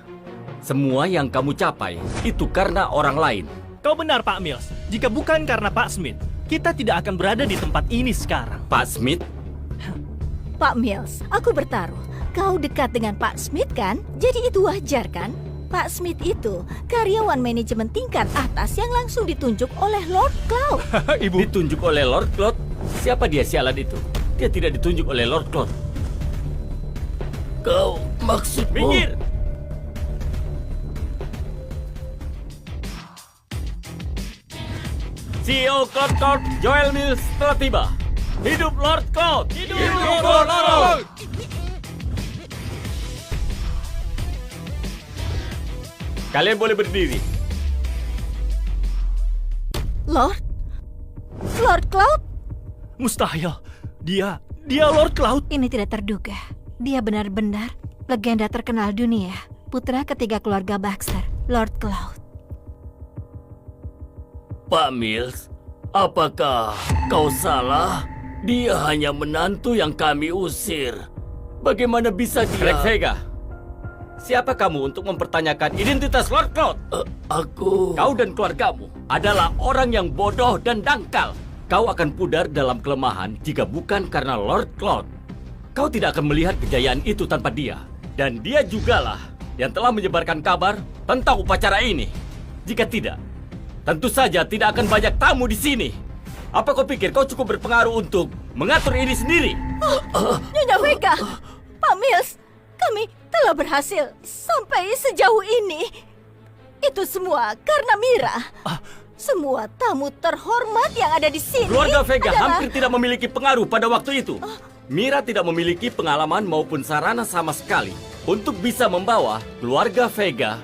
Semua yang kamu capai itu karena orang lain. Kau benar, Pak Mills. Jika bukan karena Pak Smith, kita tidak akan berada di tempat ini sekarang. Pak Smith? Pak Mills, aku bertaruh. Kau dekat dengan Pak Smith kan? Jadi itu wajar kan? Pak Smith itu karyawan manajemen tingkat atas yang langsung ditunjuk oleh Lord Cloud. Ibu, Ditunjuk oleh Lord Claude? Siapa dia sialan itu? Dia tidak ditunjuk oleh Lord Claude. Kau maksudmu? Minggir! CEO Cloud Corp, Joel Mills telah tiba. Hidup Lord Cloud! Hidup Lord Cloud! Kalian boleh berdiri. Lord Cloud? Mustahil. Dia Lord Cloud. Ini tidak terduga. Dia benar-benar legenda terkenal dunia. Putra ketiga keluarga Baxter, Lord Cloud. Pak Mills, apakah kau salah? Dia hanya menantu yang kami usir. Bagaimana bisa dia... Greg Vega, siapa kamu untuk mempertanyakan identitas Lord Cloud? Aku... Kau dan keluargamu adalah orang yang bodoh dan dangkal. Kau akan pudar dalam kelemahan jika bukan karena Lord Cloud. Kau tidak akan melihat kejayaan itu tanpa dia. Dan dia jugalah yang telah menyebarkan kabar tentang upacara ini. Jika tidak, tentu saja tidak akan banyak tamu di sini. Apa kau pikir kau cukup berpengaruh untuk mengatur ini sendiri? Nyonya Vega, Pak Mills, kami telah berhasil sampai sejauh ini. Itu semua karena Mira. Semua tamu terhormat yang ada di sini Keluarga Vega adalah... hampir tidak memiliki pengaruh pada waktu itu. Mira tidak memiliki pengalaman maupun sarana sama sekali untuk bisa membawa keluarga Vega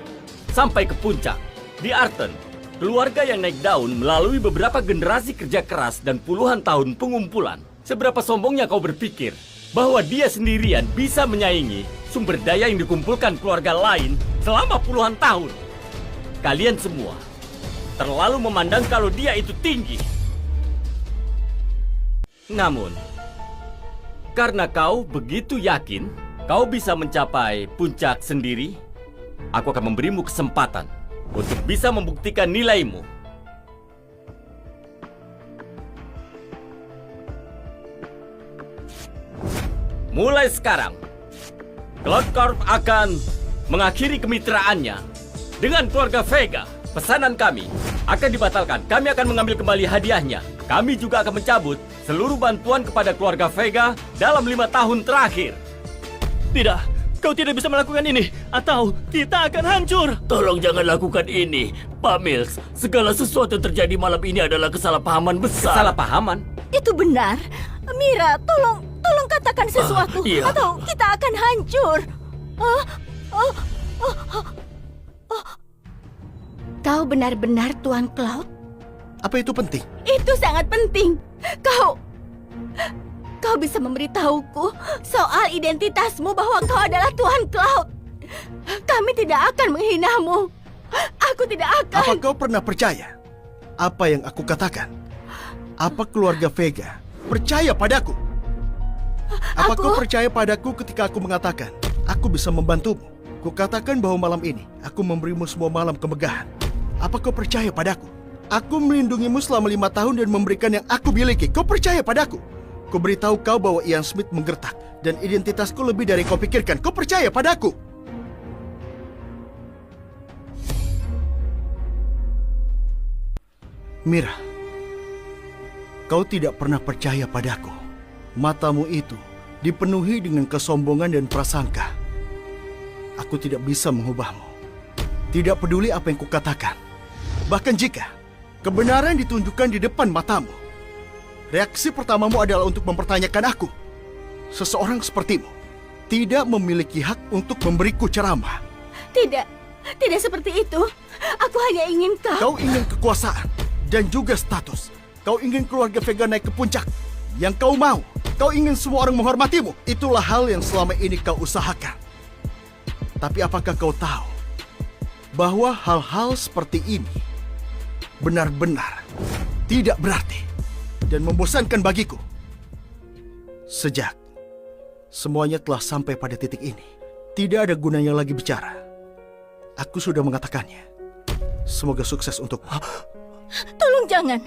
sampai ke puncak. Di Arton, keluarga yang naik daun melalui beberapa generasi kerja keras dan puluhan tahun pengumpulan. Seberapa sombongnya kau berpikir bahwa dia sendirian bisa menyaingi sumber daya yang dikumpulkan keluarga lain selama puluhan tahun. Kalian semua terlalu memandang kalau dia itu tinggi. Namun, karena kau begitu yakin kau bisa mencapai puncak sendiri, aku akan memberimu kesempatan untuk bisa membuktikan nilaimu. Mulai sekarang, Cloud Corp akan mengakhiri kemitraannya dengan keluarga Vega. Pesanan kami akan dibatalkan. Kami akan mengambil kembali hadiahnya. Kami juga akan mencabut seluruh bantuan kepada keluarga Vega dalam 5 tahun terakhir. Tidak, kau tidak bisa melakukan ini, atau kita akan hancur. Tolong jangan lakukan ini, Pak Mills. Segala sesuatu yang terjadi malam ini adalah kesalahpahaman besar. Kesalahpahaman? Itu benar. Mira, tolong katakan sesuatu, iya. atau kita akan hancur. Kau benar-benar Tuan Cloud? Apa itu penting? Itu sangat penting. Kau bisa memberitahuku soal identitasmu bahwa kau adalah Tuan Cloud. Kami tidak akan menghinamu. Aku tidak Apa akan. kau pernah percaya apa yang aku katakan? Apa keluarga Vega percaya padaku? Apa kau percaya padaku ketika aku mengatakan aku bisa membantumu? Kukatakan bahwa malam ini aku memberimu semua malam kemegahan. Apa kau percaya padaku? Aku melindungimu selama 5 tahun dan memberikan yang aku miliki. Kau percaya padaku? Ku beritahu kau bahwa Ian Smith menggertak dan identitasku lebih dari kau pikirkan. Kau percaya padaku? Mira, kau tidak pernah percaya padaku. Matamu itu dipenuhi dengan kesombongan dan prasangka. Aku tidak bisa mengubahmu. Tidak peduli apa yang kukatakan. Bahkan jika kebenaran ditunjukkan di depan matamu, reaksi pertamamu adalah untuk mempertanyakan aku. Seseorang sepertimu tidak memiliki hak untuk memberiku ceramah. Tidak seperti itu. Aku hanya ingin Kau ingin kekuasaan dan juga status. Kau ingin keluarga Vega naik ke puncak. Yang kau mau, kau ingin semua orang menghormatimu. Itulah hal yang selama ini kau usahakan. Tapi apakah kau tahu bahwa hal-hal seperti ini benar-benar tidak berarti dan membosankan bagiku? Sejak semuanya telah sampai pada titik ini, tidak ada gunanya lagi bicara. Aku sudah mengatakannya. Semoga sukses untukmu. Tolong jangan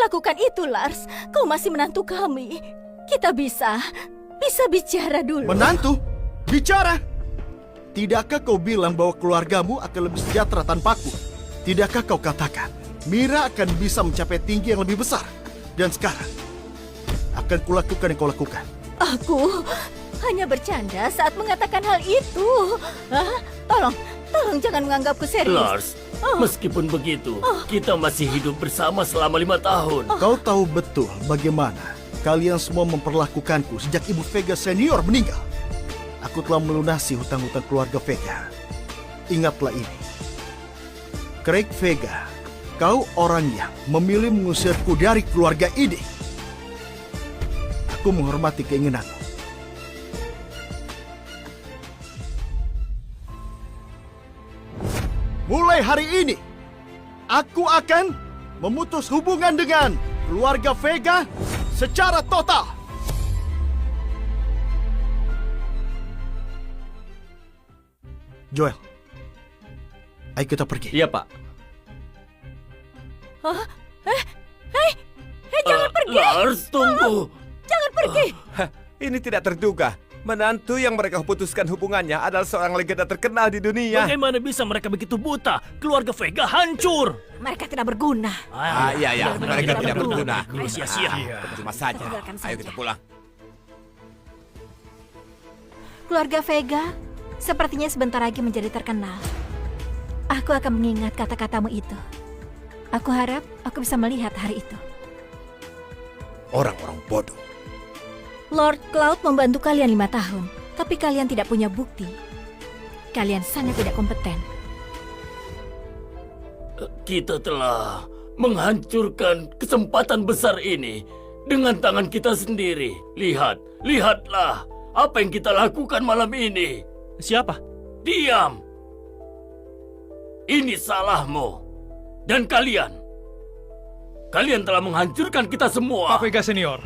lakukan itu, Lars. Kau masih menantu kami. Kita bisa bicara dulu. Menantu? Bicara? Tidakkah kau bilang bahwa keluargamu akan lebih sejahtera tanpaku? Tidakkah kau katakan Mira akan bisa mencapai tinggi yang lebih besar? Dan sekarang akan kulakukan yang kau lakukan. Aku hanya bercanda saat mengatakan hal itu. Tolong jangan menganggapku serius. Lars, meskipun begitu, kita masih hidup bersama selama 5 tahun. Kau tahu betul bagaimana kalian semua memperlakukanku sejak Ibu Vega senior meninggal. Aku telah melunasi hutang-hutang keluarga Vega. Ingatlah ini. Craig Vega, kau orang yang memilih mengusirku dari keluarga ini. Aku menghormati keinginanmu. Mulai hari ini, aku akan memutus hubungan dengan keluarga Vega secara total. Joel, ayo kita pergi. Iya, Pak. Jangan pergi. Lars, tunggu. Jangan pergi. Hah, ini tidak terduga. Menantu yang mereka putuskan hubungannya adalah seorang legenda terkenal di dunia. Bagaimana bisa mereka begitu buta? Keluarga Vega hancur. Mereka tidak berguna. Iya, mereka tidak berguna. Sia-sia. Percuma saja. Tinggalkan Ayo saja. kita pulang. Keluarga Vega sepertinya sebentar lagi menjadi terkenal. Aku akan mengingat kata-katamu itu. Aku harap aku bisa melihat hari itu. Orang-orang bodoh. Lord Cloud membantu kalian 5 tahun, tapi kalian tidak punya bukti. Kalian sangat tidak kompeten. Kita telah menghancurkan kesempatan besar ini Dengan tangan kita sendiri. Lihatlah apa yang kita lakukan malam ini. Siapa? Diam. Ini salahmu. Dan kalian telah menghancurkan kita semua. Pak Vega Senior,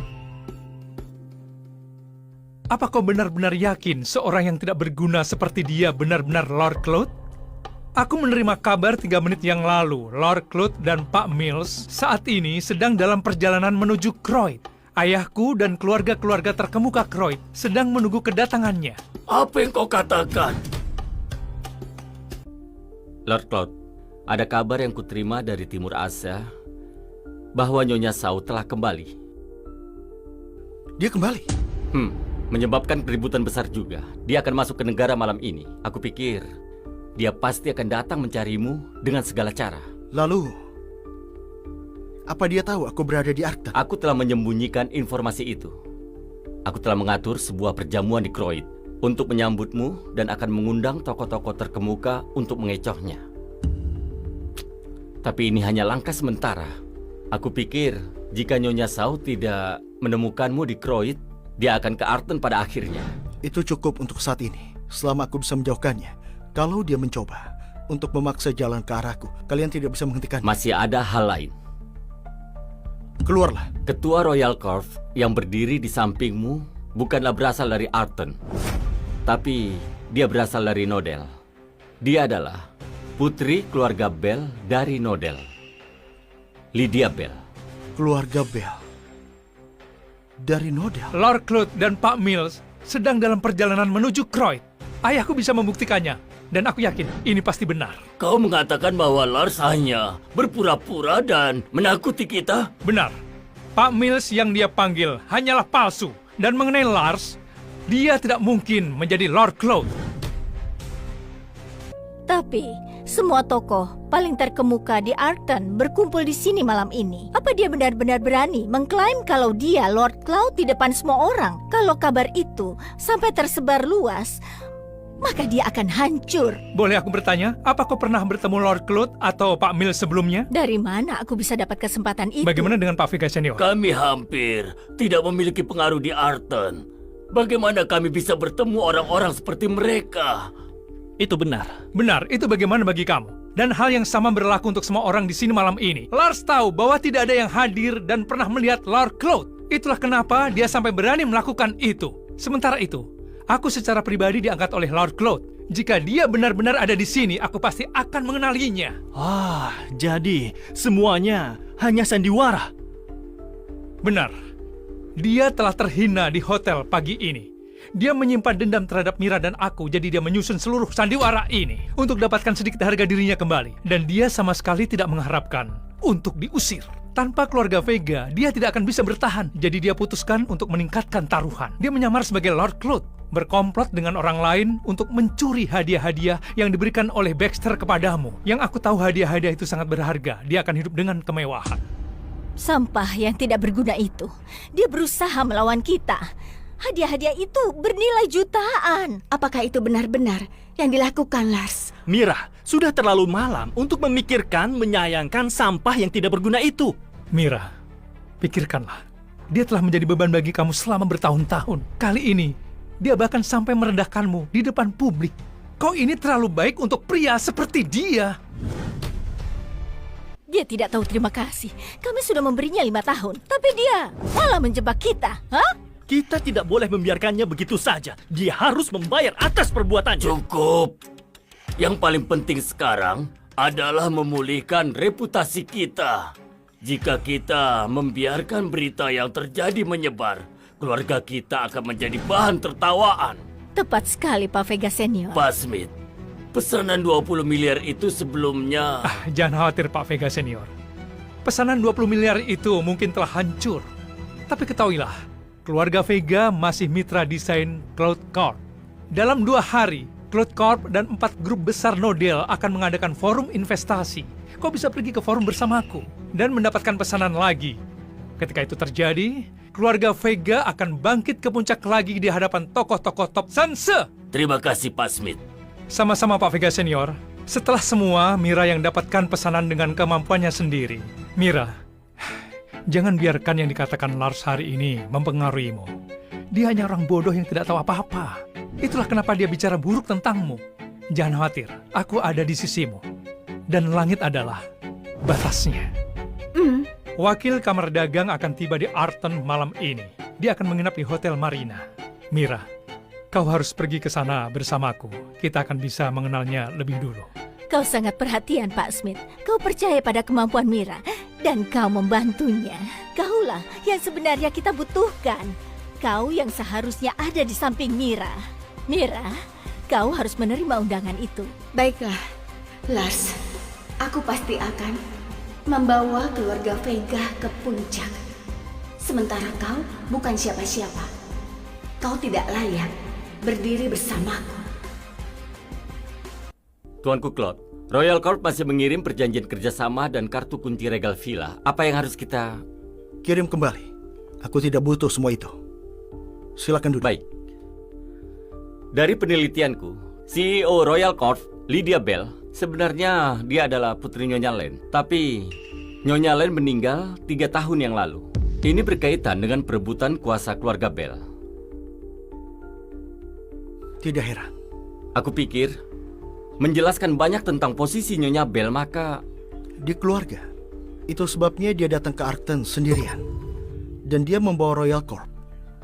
apa kau benar-benar yakin seorang yang tidak berguna seperti dia benar-benar Lord Claude? Aku menerima kabar 3 menit yang lalu, Lord Claude dan Pak Mills saat ini sedang dalam perjalanan menuju Croyd. Ayahku dan keluarga-keluarga terkemuka Croyd sedang menunggu kedatangannya. Apa yang kau katakan? Lord Claude, ada kabar yang kuterima dari Timur Asia bahwa Nyonya Sao telah kembali. Dia kembali? Menyebabkan keributan besar juga. Dia akan masuk ke negara malam ini. Aku pikir dia pasti akan datang mencarimu dengan segala cara. Lalu, apa dia tahu aku berada di Arcton? Aku telah menyembunyikan informasi itu. Aku telah mengatur sebuah perjamuan di Croyd untuk menyambutmu dan akan mengundang tokoh-tokoh terkemuka untuk mengecohnya. Tapi ini hanya langkah sementara. Aku pikir jika Nyonya Sao tidak menemukanmu di Croyd, dia akan ke Arcton pada akhirnya. Itu cukup untuk saat ini. Selama aku bisa menjauhkannya. Kalau dia mencoba untuk memaksa jalan ke arahku, kalian tidak bisa menghentikannya. Masih ada hal lain. Keluarlah. Ketua Royal Corp yang berdiri di sampingmu bukanlah berasal dari Arcton, tapi dia berasal dari Nodel. Dia adalah putri keluarga Bell dari Nodel. Lydia Bell. Keluarga Bell dari Nodel. Lord Claude dan Pak Mills sedang dalam perjalanan menuju Croyd. Ayahku bisa membuktikannya, dan aku yakin ini pasti benar. Kau mengatakan bahwa Lars hanya berpura-pura dan menakuti kita? Benar. Pak Mills yang dia panggil hanyalah palsu. Dan mengenai Lars, dia tidak mungkin menjadi Lord Claude. Tapi, semua tokoh paling terkemuka di Arcton berkumpul di sini malam ini. Apa dia benar-benar berani mengklaim kalau dia Lord Claude di depan semua orang? Kalau kabar itu sampai tersebar luas, maka dia akan hancur. Boleh aku bertanya, apa kau pernah bertemu Lord Claude atau Pak Mills sebelumnya? Dari mana aku bisa dapat kesempatan itu? Bagaimana dengan Pak Vega Senior? Kami hampir tidak memiliki pengaruh di Arcton. Bagaimana kami bisa bertemu orang-orang seperti mereka? Itu benar. Benar, itu bagaimana bagi kamu? Dan hal yang sama berlaku untuk semua orang di sini malam ini. Lars tahu bahwa tidak ada yang hadir dan pernah melihat Lord Claude. Itulah kenapa dia sampai berani melakukan itu. Sementara itu, aku secara pribadi diangkat oleh Lord Claude. Jika dia benar-benar ada di sini, aku pasti akan mengenalinya. Jadi semuanya hanya sandiwara. Benar. Dia telah terhina di hotel pagi ini. Dia menyimpan dendam terhadap Mira dan aku, jadi dia menyusun seluruh sandiwara ini untuk dapatkan sedikit harga dirinya kembali. Dan dia sama sekali tidak mengharapkan untuk diusir. Tanpa keluarga Vega, dia tidak akan bisa bertahan. Jadi dia putuskan untuk meningkatkan taruhan. Dia menyamar sebagai Lord Claude, berkomplot dengan orang lain untuk mencuri hadiah-hadiah yang diberikan oleh Baxter kepadamu. Yang aku tahu hadiah-hadiah itu sangat berharga. Dia akan hidup dengan kemewahan. Sampah yang tidak berguna itu. Dia berusaha melawan kita. Hadiah-hadiah itu bernilai jutaan. Apakah itu benar-benar yang dilakukan, Lars? Mira, sudah terlalu malam untuk memikirkan, menyayangkan sampah yang tidak berguna itu. Mira, pikirkanlah. Dia telah menjadi beban bagi kamu selama bertahun-tahun. Kali ini, dia bahkan sampai merendahkanmu di depan publik. Kau ini terlalu baik untuk pria seperti dia. Dia tidak tahu terima kasih. Kami sudah memberinya 5 tahun. Tapi dia malah menjebak kita. Hah? Kita tidak boleh membiarkannya begitu saja. Dia harus membayar atas perbuatannya. Cukup. Yang paling penting sekarang adalah memulihkan reputasi kita. Jika kita membiarkan berita yang terjadi menyebar, keluarga kita akan menjadi bahan tertawaan. Tepat sekali, Pak Vega Senior. Pak Smith, pesanan 20 miliar itu sebelumnya... Jangan khawatir, Pak Vega Senior. Pesanan 20 miliar itu mungkin telah hancur. Tapi ketahuilah, keluarga Vega masih mitra desain Cloud Corp. Dalam 2 hari, Cloud Corp dan 4 grup besar Nodel akan mengadakan forum investasi. Kau bisa pergi ke forum bersamaku dan mendapatkan pesanan lagi. Ketika itu terjadi, keluarga Vega akan bangkit ke puncak lagi di hadapan tokoh-tokoh top Sanse. Terima kasih, Pak Smith. Sama-sama, Pak Vega Senior. Setelah semua, Mira yang dapatkan pesanan dengan kemampuannya sendiri. Mira, Jangan biarkan yang dikatakan Lars hari ini mempengaruhimu. Dia hanya orang bodoh yang tidak tahu apa-apa. Itulah kenapa dia bicara buruk tentangmu. Jangan khawatir, aku ada di sisimu. Dan langit adalah batasnya. Wakil Kamar Dagang akan tiba di Arton malam ini. Dia akan menginap di Hotel Marina. Mira, kau harus pergi ke sana bersamaku. Kita akan bisa mengenalnya lebih dulu. Kau sangat perhatian, Pak Smith. Kau percaya pada kemampuan Mira dan kau membantunya. Kaulah yang sebenarnya kita butuhkan. Kau yang seharusnya ada di samping Mira. Mira, kau harus menerima undangan itu. Baiklah, Lars. Aku pasti akan membawa keluarga Vega ke puncak. Sementara kau bukan siapa-siapa. Kau tidak layak berdiri bersamaku. Tuanku Claude, Royal Corp masih mengirim perjanjian kerjasama dan kartu kunci Regal Villa. Apa yang harus kita... Kirim kembali. Aku tidak butuh semua itu. Silakan duduk. Baik. Dari penelitianku, CEO Royal Corp, Lydia Bell, sebenarnya dia adalah putri Nyonya Len. Tapi Nyonya Len meninggal 3 tahun yang lalu. Ini berkaitan dengan perebutan kuasa keluarga Bell. Tidak heran. Aku pikir menjelaskan banyak tentang posisi Nyonya Bell, maka... Di keluarga. Itu sebabnya dia datang ke Arton sendirian. Dan dia membawa Royal Corp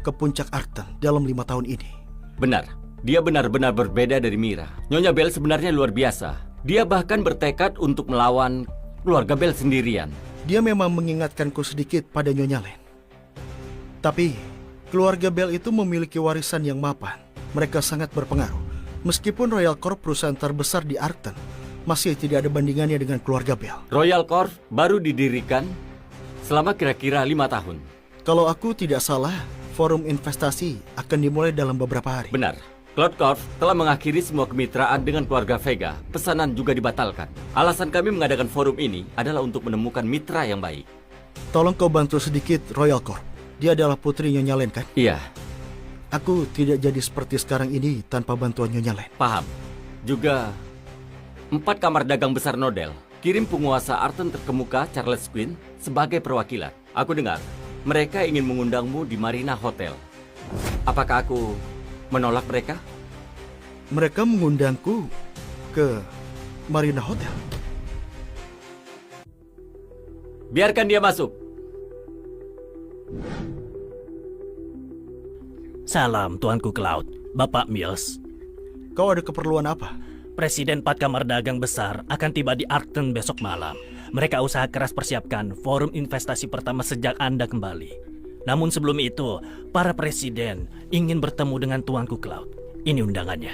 ke puncak Arton dalam 5 tahun ini. Benar, dia benar-benar berbeda dari Mira. Nyonya Bell sebenarnya luar biasa. Dia bahkan bertekad untuk melawan keluarga Bell sendirian. Dia memang mengingatkanku sedikit pada Nyonya Len. Tapi, keluarga Bell itu memiliki warisan yang mapan. Mereka sangat berpengaruh. Meskipun Royal Corp perusahaan terbesar di Arton, masih tidak ada bandingannya dengan keluarga Bell. Royal Corp baru didirikan selama kira-kira 5 tahun. Kalau aku tidak salah, forum investasi akan dimulai dalam beberapa hari. Benar. Cloud Corp telah mengakhiri semua kemitraan dengan keluarga Vega. Pesanan juga dibatalkan. Alasan kami mengadakan forum ini adalah untuk menemukan mitra yang baik. Tolong kau bantu sedikit Royal Corp. Dia adalah putri Nyonya Len, kan? Iya, Aku tidak jadi seperti sekarang ini tanpa bantuan Nyonya Len. paham. Juga 4 kamar dagang besar Nodel kirim penguasa Arton terkemuka Charles Quinn sebagai perwakilan. Aku dengar mereka ingin mengundangmu di Marina Hotel. Apakah aku menolak mereka? Mereka mengundangku ke Marina Hotel. Biarkan dia masuk. Salam, Tuanku Cloud. Bapak Mills. Kau ada keperluan apa? Presiden 4 Kamar Dagang Besar akan tiba di Arton besok malam. Mereka usaha keras persiapkan forum investasi pertama sejak Anda kembali. Namun sebelum itu, para presiden ingin bertemu dengan Tuanku Cloud. Ini undangannya.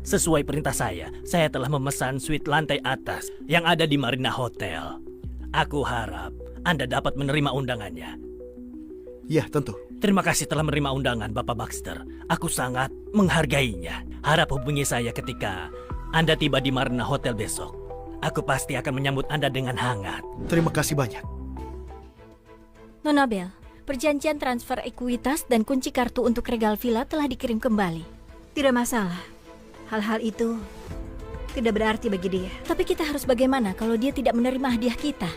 Sesuai perintah saya telah memesan suite lantai atas yang ada di Marina Hotel. Aku harap Anda dapat menerima undangannya. Ya, tentu. Terima kasih telah menerima undangan, Bapak Baxter. Aku sangat menghargainya. Harap hubungi saya ketika Anda tiba di Marina Hotel besok. Aku pasti akan menyambut Anda dengan hangat. Terima kasih banyak. Nona Bell, perjanjian transfer ekuitas dan kunci kartu untuk Regal Villa telah dikirim kembali. Tidak masalah. Hal-hal itu tidak berarti bagi dia. Tapi kita harus bagaimana kalau dia tidak menerima hadiah kita?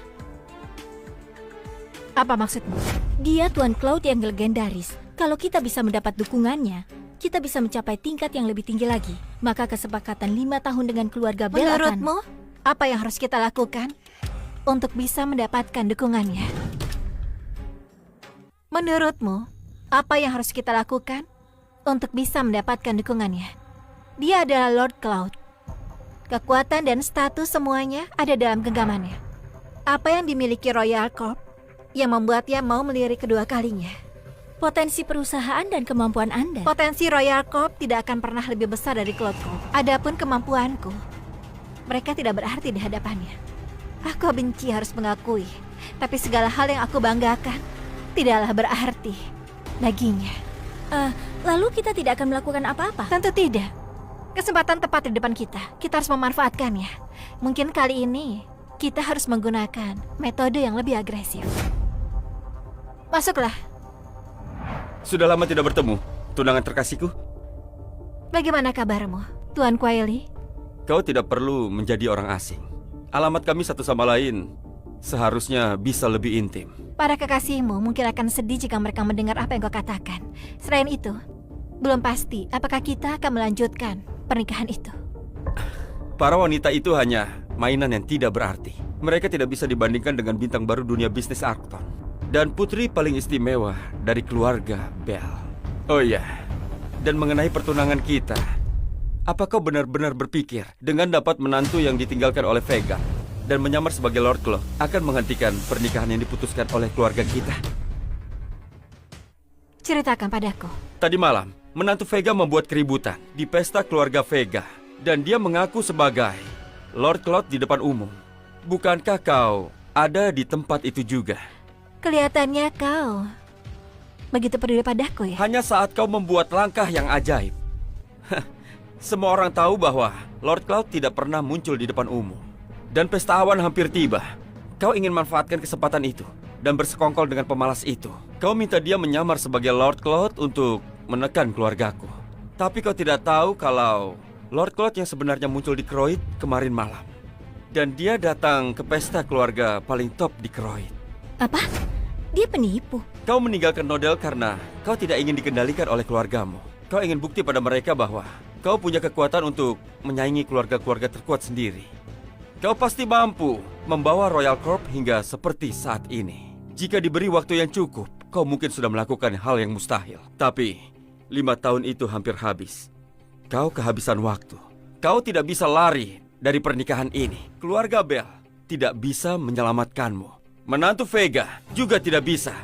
Apa maksudmu? Dia Tuan Cloud yang legendaris. Kalau kita bisa mendapat dukungannya, kita bisa mencapai tingkat yang lebih tinggi lagi. Maka kesepakatan 5 tahun dengan keluarga Bell akan... Menurutmu, apa yang harus kita lakukan untuk bisa mendapatkan dukungannya? Menurutmu, apa yang harus kita lakukan untuk bisa mendapatkan dukungannya? Dia adalah Lord Cloud. Kekuatan dan status semuanya ada dalam genggamannya. Apa yang dimiliki Royal Corp yang membuatnya mau melirik kedua kalinya? Potensi perusahaan dan kemampuan Anda. Potensi Royal Corp tidak akan pernah lebih besar dari Cloud Corp. Adapun kemampuanku, mereka tidak berarti di hadapannya. Aku benci harus mengakui, tapi segala hal yang aku banggakan tidaklah berarti baginya. Lalu kita tidak akan melakukan apa-apa? Tentu tidak. Kesempatan tepat di depan kita. Kita harus memanfaatkannya. Mungkin kali ini kita harus menggunakan metode yang lebih agresif. Masuklah. Sudah lama tidak bertemu, tunangan terkasihku. Bagaimana kabarmu, Tuan Quayle? Kau tidak perlu menjadi orang asing. Alamat kami satu sama lain seharusnya bisa lebih intim. Para kekasihmu mungkin akan sedih jika mereka mendengar apa yang kau katakan. Selain itu, belum pasti apakah kita akan melanjutkan pernikahan itu. Para wanita itu hanya mainan yang tidak berarti. Mereka tidak bisa dibandingkan dengan bintang baru dunia bisnis Arkton. Dan putri paling istimewa dari keluarga Bell. Oh iya, dan mengenai pertunangan kita, apa kau benar-benar berpikir dengan dapat menantu yang ditinggalkan oleh Vega dan menyamar sebagai Lord Claw akan menghentikan pernikahan yang diputuskan oleh keluarga kita? Ceritakan padaku. Tadi malam, menantu Vega membuat keributan di pesta keluarga Vega. Dan dia mengaku sebagai Lord Claw di depan umum. Bukankah kau ada di tempat itu juga? Kelihatannya kau begitu peduli padaku ya. Hanya saat kau membuat langkah yang ajaib. Semua orang tahu bahwa Lord Cloud tidak pernah muncul di depan umum. Dan pesta awan hampir tiba. Kau ingin manfaatkan kesempatan itu dan bersekongkol dengan pemalas itu. Kau minta dia menyamar sebagai Lord Cloud untuk menekan keluargaku. Tapi kau tidak tahu kalau Lord Cloud yang sebenarnya muncul di Croyd kemarin malam. Dan dia datang ke pesta keluarga paling top di Croyd. Apa? Dia penipu. Kau meninggalkan Nodel karena kau tidak ingin dikendalikan oleh keluargamu. Kau ingin bukti pada mereka bahwa kau punya kekuatan untuk menyaingi keluarga-keluarga terkuat sendiri. Kau pasti mampu membawa Royal Corp hingga seperti saat ini. Jika diberi waktu yang cukup, kau mungkin sudah melakukan hal yang mustahil. Tapi 5 tahun itu hampir habis. Kau kehabisan waktu. Kau tidak bisa lari dari pernikahan ini. Keluarga Bell tidak bisa menyelamatkanmu. Menantu Vega juga tidak bisa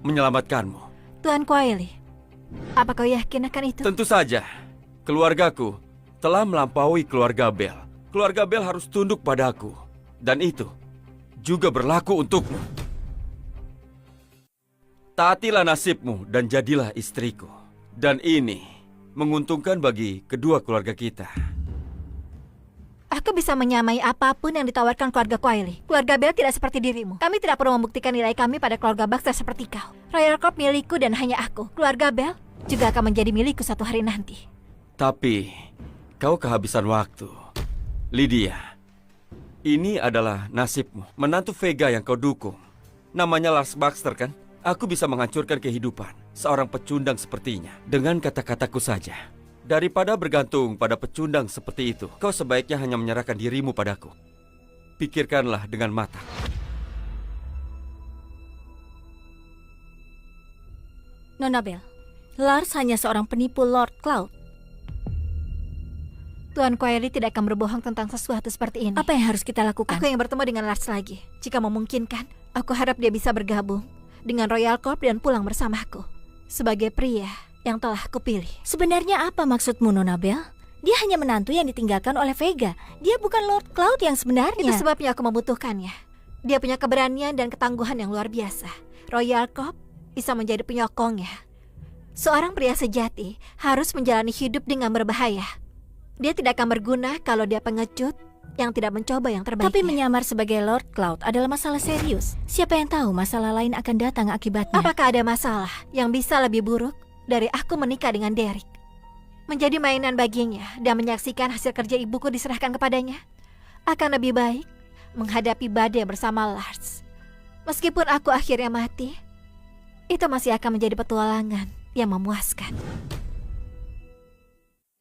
menyelamatkanmu. Tuan Quayle, apa kau yakin akan itu? Tentu saja. Keluargaku telah melampaui keluarga Bell. Keluarga Bell harus tunduk padaku. Dan itu juga berlaku untukmu. Taatilah nasibmu dan jadilah istriku. Dan ini menguntungkan bagi kedua keluarga kita. Aku bisa menyamai apapun yang ditawarkan keluarga Quayle. Keluarga Bell tidak seperti dirimu. Kami tidak perlu membuktikan nilai kami pada keluarga Baxter seperti kau. Royal Corp milikku dan hanya aku. Keluarga Bell juga akan menjadi milikku suatu hari nanti. Tapi kau kehabisan waktu. Lydia, ini adalah nasibmu. Menantu Vega yang kau dukung. Namanya Lars Baxter kan? Aku bisa menghancurkan kehidupan seorang pecundang sepertinya dengan kata-kataku saja. Daripada bergantung pada pecundang seperti itu, kau sebaiknya hanya menyerahkan dirimu padaku. Pikirkanlah dengan matang. Nona Bell, Lars hanya seorang penipu Lord Cloud. Tuan Quayle tidak akan berbohong tentang sesuatu seperti ini. Apa yang harus kita lakukan? Aku ingin bertemu dengan Lars lagi. Jika memungkinkan, aku harap dia bisa bergabung dengan Royal Corp dan pulang bersamaku sebagai pria yang telah kupilih. Sebenarnya apa maksudmu, Nona Bell? Dia hanya menantu yang ditinggalkan oleh Vega. Dia bukan Lord Cloud yang sebenarnya. Itu sebabnya aku membutuhkannya. Dia punya keberanian dan ketangguhan yang luar biasa. Royal Corp bisa menjadi penyokongnya. Seorang pria sejati harus menjalani hidup dengan berbahaya. Dia tidak akan berguna kalau dia pengecut yang tidak mencoba yang terbaik. Tapi menyamar sebagai Lord Cloud adalah masalah serius. Siapa yang tahu masalah lain akan datang akibatnya. Apakah ada masalah yang bisa lebih buruk dari aku menikah dengan Derek? Menjadi mainan baginya dan menyaksikan hasil kerja ibuku diserahkan kepadanya? Akan lebih baik menghadapi badai bersama Lars. Meskipun aku akhirnya mati, itu masih akan menjadi petualangan yang memuaskan.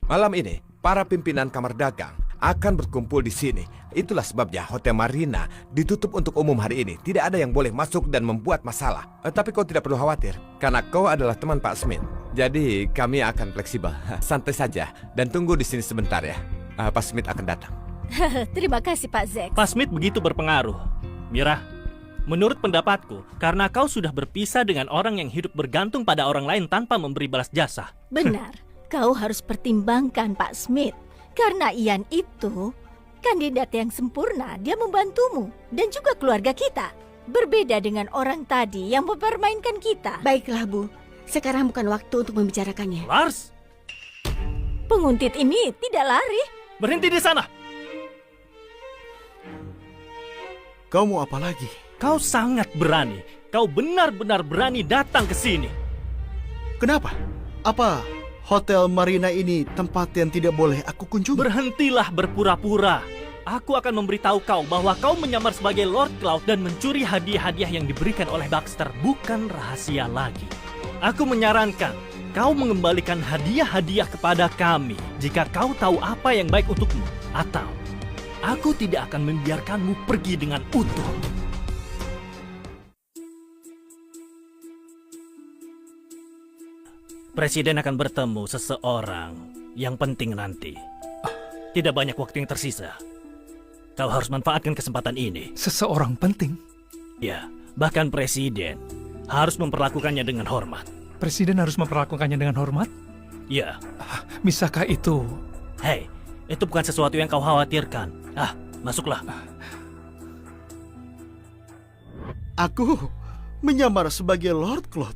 Malam ini, para pimpinan kamar dagang akan berkumpul di sini. Itulah sebabnya Hotel Marina ditutup untuk umum hari ini. Tidak ada yang boleh masuk dan membuat masalah. Tapi kau tidak perlu khawatir, karena kau adalah teman Pak Smith. Jadi kami akan fleksibel. Santai saja dan tunggu di sini sebentar ya. Pak Smith akan datang. Terima kasih Pak Zex. Pak Smith begitu berpengaruh. Mira, menurut pendapatku, karena kau sudah berpisah dengan orang yang hidup bergantung pada orang lain tanpa memberi balas jasa. Benar, kau harus pertimbangkan Pak Smith. Karena Ian itu kandidat yang sempurna, dia membantumu dan juga keluarga kita. Berbeda dengan orang tadi yang mempermainkan kita. Baiklah, Bu. Sekarang bukan waktu untuk membicarakannya. Lars, Penguntit ini tidak lari. berhenti di sana. Kau mau apa lagi? Kau sangat berani. Kau benar-benar berani datang ke sini. Kenapa? Apa Hotel Marina ini tempat yang tidak boleh aku kunjungi? Berhentilah berpura-pura. Aku akan memberitahu kau bahwa kau menyamar sebagai Lord Cloud dan mencuri hadiah-hadiah yang diberikan oleh Baxter bukan rahasia lagi. Aku menyarankan kau mengembalikan hadiah-hadiah kepada kami jika kau tahu apa yang baik untukmu. Atau aku tidak akan membiarkanmu pergi dengan utuh. Presiden akan bertemu seseorang yang penting nanti. Tidak banyak waktu yang tersisa. Kau harus manfaatkan kesempatan ini. Seseorang penting. Ya, bahkan presiden harus memperlakukannya dengan hormat. Presiden harus memperlakukannya dengan hormat? Ya. Bisakah itu? Hei, itu bukan sesuatu yang kau khawatirkan. Masuklah. Aku menyamar sebagai Lord Cloud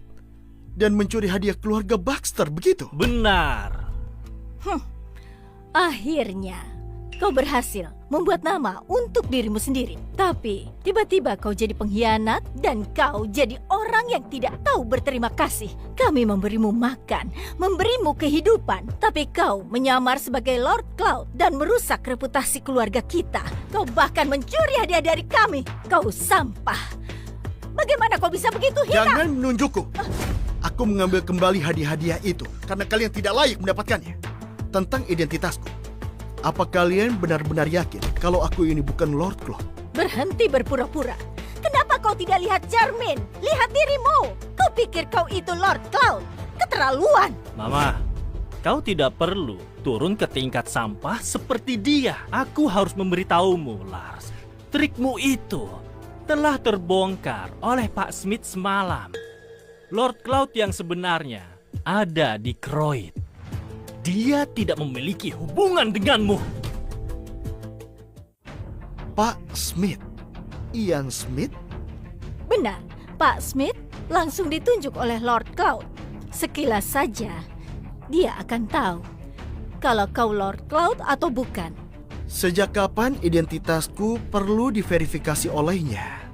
dan mencuri hadiah keluarga Baxter, begitu? Benar. Akhirnya, kau berhasil membuat nama untuk dirimu sendiri. Tapi, tiba-tiba kau jadi pengkhianat dan kau jadi orang yang tidak tahu berterima kasih. Kami memberimu makan, memberimu kehidupan, tapi kau menyamar sebagai Lord Cloud dan merusak reputasi keluarga kita. Kau bahkan mencuri hadiah dari kami. Kau sampah. Bagaimana kau bisa begitu hina? Jangan menunjukku. Aku mengambil kembali hadiah-hadiah itu karena kalian tidak layak mendapatkannya. Tentang identitasku. Apa kalian benar-benar yakin kalau aku ini bukan Lord Cloud? Berhenti berpura-pura. Kenapa kau tidak lihat cermin? Lihat dirimu. Kau pikir kau itu Lord Cloud? Keterlaluan. Mama, kau tidak perlu turun ke tingkat sampah seperti dia. Aku harus memberitahumu, Lars. Trikmu itu telah terbongkar oleh Pak Smith semalam. Lord Cloud yang sebenarnya ada di Croyd. Dia tidak memiliki hubungan denganmu. Pak Smith? Ian Smith? Benar, Pak Smith langsung ditunjuk oleh Lord Cloud. Sekilas saja, dia akan tahu kalau kau Lord Cloud atau bukan. Sejak kapan identitasku perlu diverifikasi olehnya?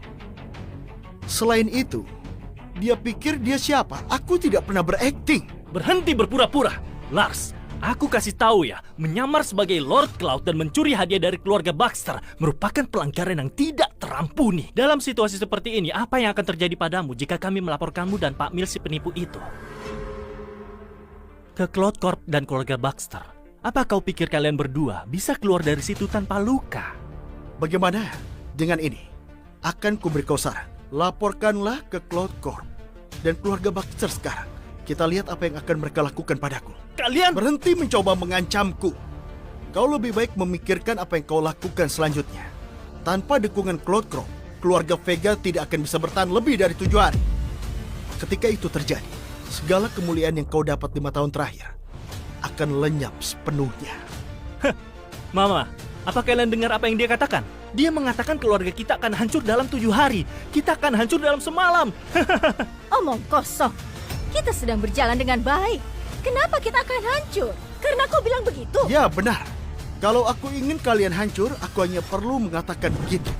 Selain itu, dia pikir dia siapa? Aku tidak pernah berakting. Berhenti berpura-pura. Lars, aku kasih tahu ya, menyamar sebagai Lord Cloud dan mencuri hadiah dari keluarga Baxter merupakan pelanggaran yang tidak terampuni. Dalam situasi seperti ini, apa yang akan terjadi padamu jika kami melaporkanmu dan Pak Mills si penipu itu ke Cloud Corp dan keluarga Baxter? Apa kau pikir kalian berdua bisa keluar dari situ tanpa luka? Bagaimana dengan ini? Akan kuberi kau saran. Laporkanlah ke Cloud Corp dan keluarga Baxter sekarang. Kita lihat apa yang akan mereka lakukan padaku. Kalian Berhenti mencoba mengancamku. Kau lebih baik memikirkan apa yang kau lakukan selanjutnya. Tanpa dukungan Cloud Corp, keluarga Vega tidak akan bisa bertahan lebih dari 7 hari. Ketika itu terjadi, segala kemuliaan yang kau dapat 5 tahun terakhir akan lenyap sepenuhnya. Mama, apa kalian dengar apa yang dia katakan? Dia mengatakan keluarga kita akan hancur dalam 7 hari. Kita akan hancur dalam semalam. Omong kosong. Kita sedang berjalan dengan baik. Kenapa kita akan hancur? Karena kau bilang begitu. Ya, benar. Kalau aku ingin kalian hancur, aku hanya perlu mengatakan begitu.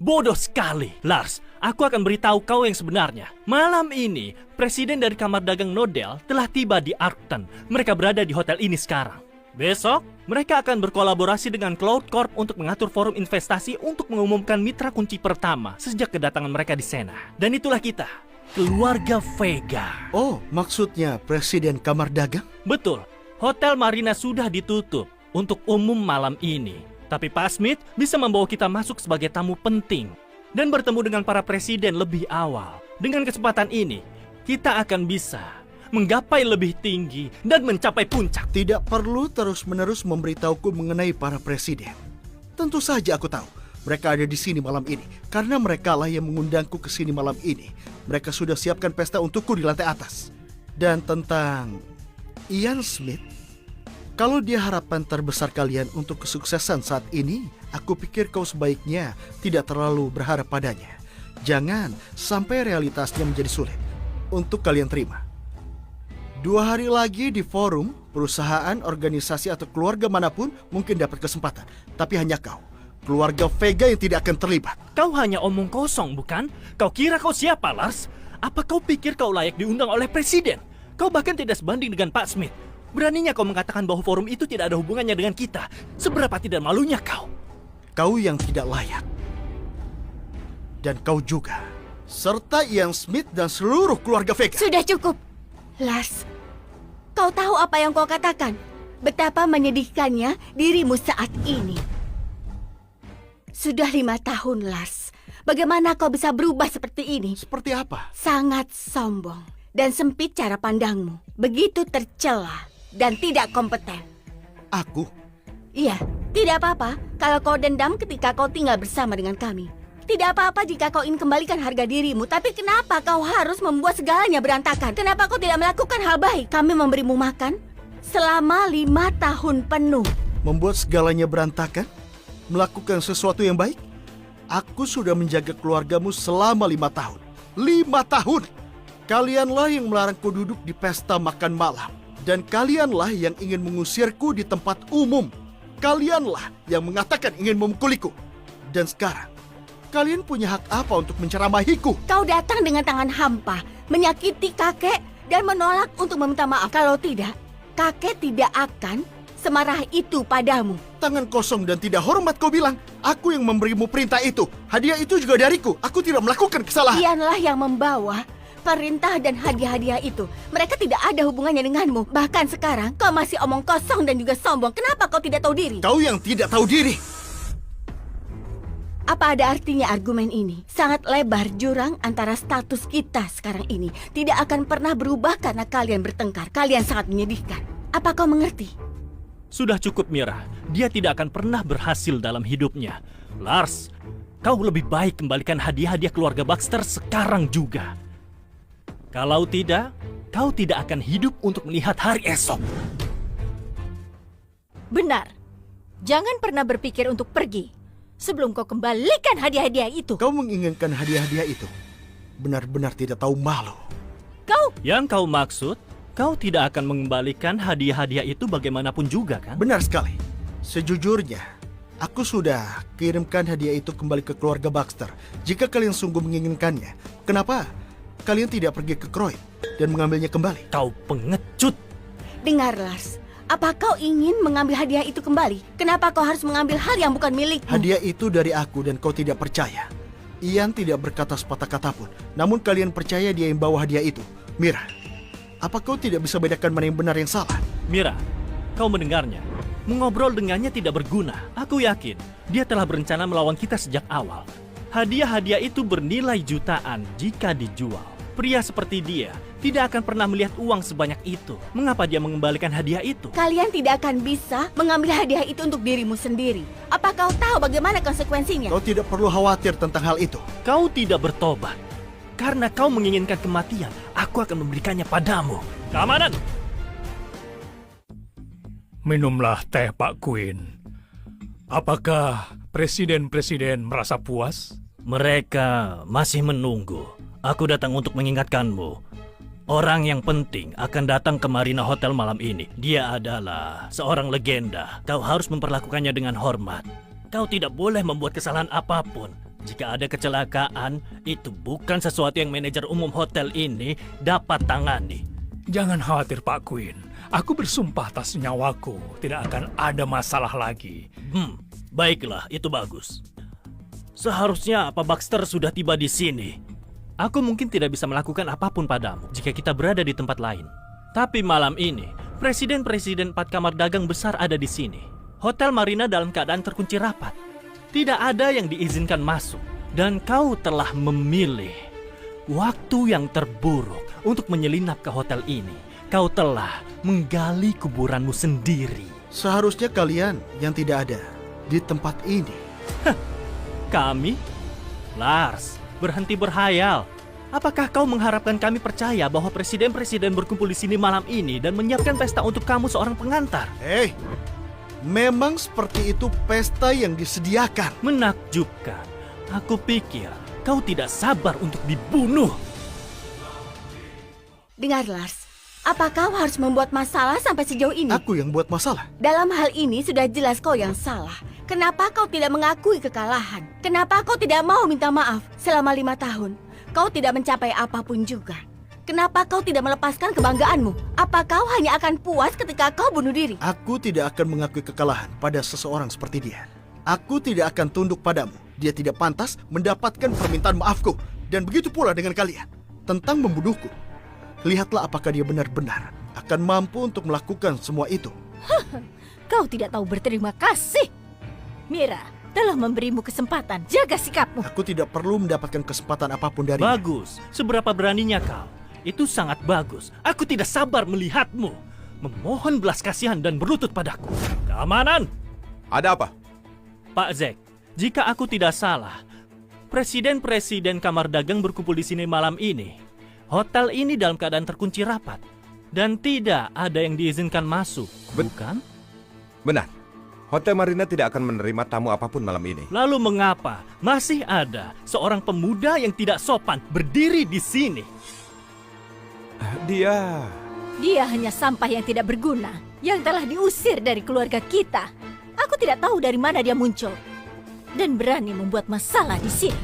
Bodoh sekali. Lars, aku akan beritahu kau yang sebenarnya. Malam ini, presiden dari Kamar Dagang Nodel telah tiba di Arkton. Mereka berada di hotel ini sekarang. Besok, mereka akan berkolaborasi dengan Cloud Corp untuk mengatur forum investasi untuk mengumumkan mitra kunci pertama sejak kedatangan mereka di Sena. Dan itulah kita, keluarga Vega. Oh, maksudnya Presiden Kamar Dagang? Betul, Hotel Marina sudah ditutup untuk umum malam ini. Tapi Pak Smith bisa membawa kita masuk sebagai tamu penting dan bertemu dengan para presiden lebih awal. Dengan kesempatan ini, kita akan bisa menggapai lebih tinggi dan mencapai puncak. Tidak perlu terus-menerus memberitahuku mengenai para presiden. Tentu saja aku tahu mereka ada di sini malam ini karena mereka lah yang mengundangku ke sini malam ini. Mereka sudah siapkan pesta untukku di lantai atas. Dan tentang Ian Smith, kalau dia harapan terbesar kalian untuk kesuksesan saat ini, aku pikir kau sebaiknya tidak terlalu berharap padanya. Jangan sampai realitasnya menjadi sulit untuk kalian terima. 2 hari lagi di forum, perusahaan, organisasi, atau keluarga manapun mungkin dapat kesempatan. Tapi hanya kau, keluarga Vega, yang tidak akan terlibat. Kau hanya omong kosong, bukan? Kau kira kau siapa, Lars? Apa kau pikir kau layak diundang oleh presiden? Kau bahkan tidak sebanding dengan Pak Smith. Beraninya kau mengatakan bahwa forum itu tidak ada hubungannya dengan kita. Seberapa tidak malunya kau? Kau yang tidak layak. Dan kau juga. Serta Ian Smith dan seluruh keluarga Vega. Sudah cukup. Lars, kau tahu apa yang kau katakan? Betapa menyedihkannya dirimu saat ini. Sudah 5 tahun, Lars. Bagaimana kau bisa berubah seperti ini? Seperti apa? Sangat sombong dan sempit cara pandangmu. Begitu tercela dan tidak kompeten. Aku? Iya, tidak apa-apa kalau kau dendam ketika kau tinggal bersama dengan kami. Tidak apa-apa jika kau ingin kembalikan harga dirimu. Tapi kenapa kau harus membuat segalanya berantakan? Kenapa kau tidak melakukan hal baik? Kami memberimu makan selama 5 tahun penuh. Membuat segalanya berantakan? Melakukan sesuatu yang baik? Aku sudah menjaga keluargamu selama 5 tahun. 5 tahun! Kalianlah yang melarangku duduk di pesta makan malam. Dan kalianlah yang ingin mengusirku di tempat umum. Kalianlah yang mengatakan ingin memukuliku. Dan sekarang, kalian punya hak apa untuk menceramahiku? Kau datang dengan tangan hampa, menyakiti kakek, dan menolak untuk meminta maaf. Kalau tidak, kakek tidak akan semarah itu padamu. Tangan kosong dan tidak hormat kau bilang. Aku yang memberimu perintah itu. Hadiah itu juga dariku. Aku tidak melakukan kesalahan. Dianlah yang membawa perintah dan hadiah-hadiah itu. Mereka tidak ada hubungannya denganmu. Bahkan sekarang kau masih omong kosong dan juga sombong. Kenapa kau tidak tahu diri? Kau yang tidak tahu diri. Apa ada artinya argumen ini? Sangat lebar jurang antara status kita sekarang ini. Tidak akan pernah berubah karena kalian bertengkar. Kalian sangat menyedihkan. Apa kau mengerti? Sudah cukup, Mira. Dia tidak akan pernah berhasil dalam hidupnya. Lars, kau lebih baik kembalikan hadiah-hadiah keluarga Baxter sekarang juga. Kalau tidak, kau tidak akan hidup untuk melihat hari esok. Benar. Jangan pernah berpikir untuk pergi sebelum kau kembalikan hadiah-hadiah itu. Kau menginginkan hadiah-hadiah itu. Benar-benar tidak tahu malu. Yang kau maksud, kau tidak akan mengembalikan hadiah-hadiah itu bagaimanapun juga, kan? Benar sekali. Sejujurnya, aku sudah kirimkan hadiah itu kembali ke keluarga Baxter. Jika kalian sungguh menginginkannya, kenapa kalian tidak pergi ke Croyd dan mengambilnya kembali? Kau pengecut. Dengar, Lars. Apa kau ingin mengambil hadiah itu kembali? Kenapa kau harus mengambil hal yang bukan milikmu? Hadiah itu dari aku dan kau tidak percaya. Ian tidak berkata sepatah kata pun. Namun kalian percaya dia yang bawa hadiah itu. Mira, apa kau tidak bisa bedakan mana yang benar yang salah? Mira, kau mendengarnya. Mengobrol dengannya tidak berguna. Aku yakin dia telah berencana melawan kita sejak awal. Hadiah-hadiah itu bernilai jutaan jika dijual. Pria seperti dia tidak akan pernah melihat uang sebanyak itu. Mengapa dia mengembalikan hadiah itu? Kalian tidak akan bisa mengambil hadiah itu untuk dirimu sendiri. Apa kau tahu bagaimana konsekuensinya? Kau tidak perlu khawatir tentang hal itu. Kau tidak bertobat. Karena kau menginginkan kematian, aku akan memberikannya padamu. Keamanan! Minumlah teh, Pak Quinn. Apakah presiden-presiden merasa puas? Mereka masih menunggu. Aku datang untuk mengingatkanmu. Orang yang penting akan datang ke Marina Hotel malam ini. Dia adalah seorang legenda. Kau harus memperlakukannya dengan hormat. Kau tidak boleh membuat kesalahan apapun. Jika ada kecelakaan, itu bukan sesuatu yang manajer umum hotel ini dapat tangani. Jangan khawatir, Pak Quinn. Aku bersumpah atas nyawaku, tidak akan ada masalah lagi. Baiklah, itu bagus. Seharusnya Pak Baxter sudah tiba di sini. Aku mungkin tidak bisa melakukan apapun padamu jika kita berada di tempat lain. Tapi malam ini, presiden-presiden 4 kamar dagang besar ada di sini. Hotel Marina dalam keadaan terkunci rapat. Tidak ada yang diizinkan masuk. Dan kau telah memilih waktu yang terburuk untuk menyelinap ke hotel ini. Kau telah menggali kuburanmu sendiri. Seharusnya kalian yang tidak ada di tempat ini. Kami? Lars, berhenti berhayal. Apakah kau mengharapkan kami percaya bahwa presiden-presiden berkumpul di sini malam ini dan menyiapkan pesta untuk kamu seorang pengantar? Hei, memang seperti itu pesta yang disediakan. Menakjubkan. Aku pikir kau tidak sabar untuk dibunuh. Dengar, Lars. Apa kau harus membuat masalah sampai sejauh ini? Aku yang buat masalah. Dalam hal ini sudah jelas kau yang salah. Kenapa kau tidak mengakui kekalahan? Kenapa kau tidak mau minta maaf selama 5 tahun? Kau tidak mencapai apapun juga. Kenapa kau tidak melepaskan kebanggaanmu? Apa kau hanya akan puas ketika kau bunuh diri? Aku tidak akan mengakui kekalahan pada seseorang seperti dia. Aku tidak akan tunduk padamu. Dia tidak pantas mendapatkan permintaan maafku. Dan begitu pula dengan kalian. Tentang membunuhku. Lihatlah apakah dia benar-benar akan mampu untuk melakukan semua itu. Kau tidak tahu berterima kasih. Mira telah memberimu kesempatan. Jaga sikapmu. Aku tidak perlu mendapatkan kesempatan apapun darinya. Bagus. Seberapa beraninya kau? Itu sangat bagus. Aku tidak sabar melihatmu. Memohon belas kasihan dan berlutut padaku. Keamanan! Ada apa? Pak Zack, jika aku tidak salah, presiden-presiden kamar dagang berkumpul di sini malam ini. Hotel ini dalam keadaan terkunci rapat. Dan tidak ada yang diizinkan masuk, bukan? Benar. Hotel Marina tidak akan menerima tamu apapun malam ini. Lalu mengapa masih ada seorang pemuda yang tidak sopan berdiri di sini? Dia hanya sampah yang tidak berguna, yang telah diusir dari keluarga kita. Aku tidak tahu dari mana dia muncul. Dan berani membuat masalah di sini.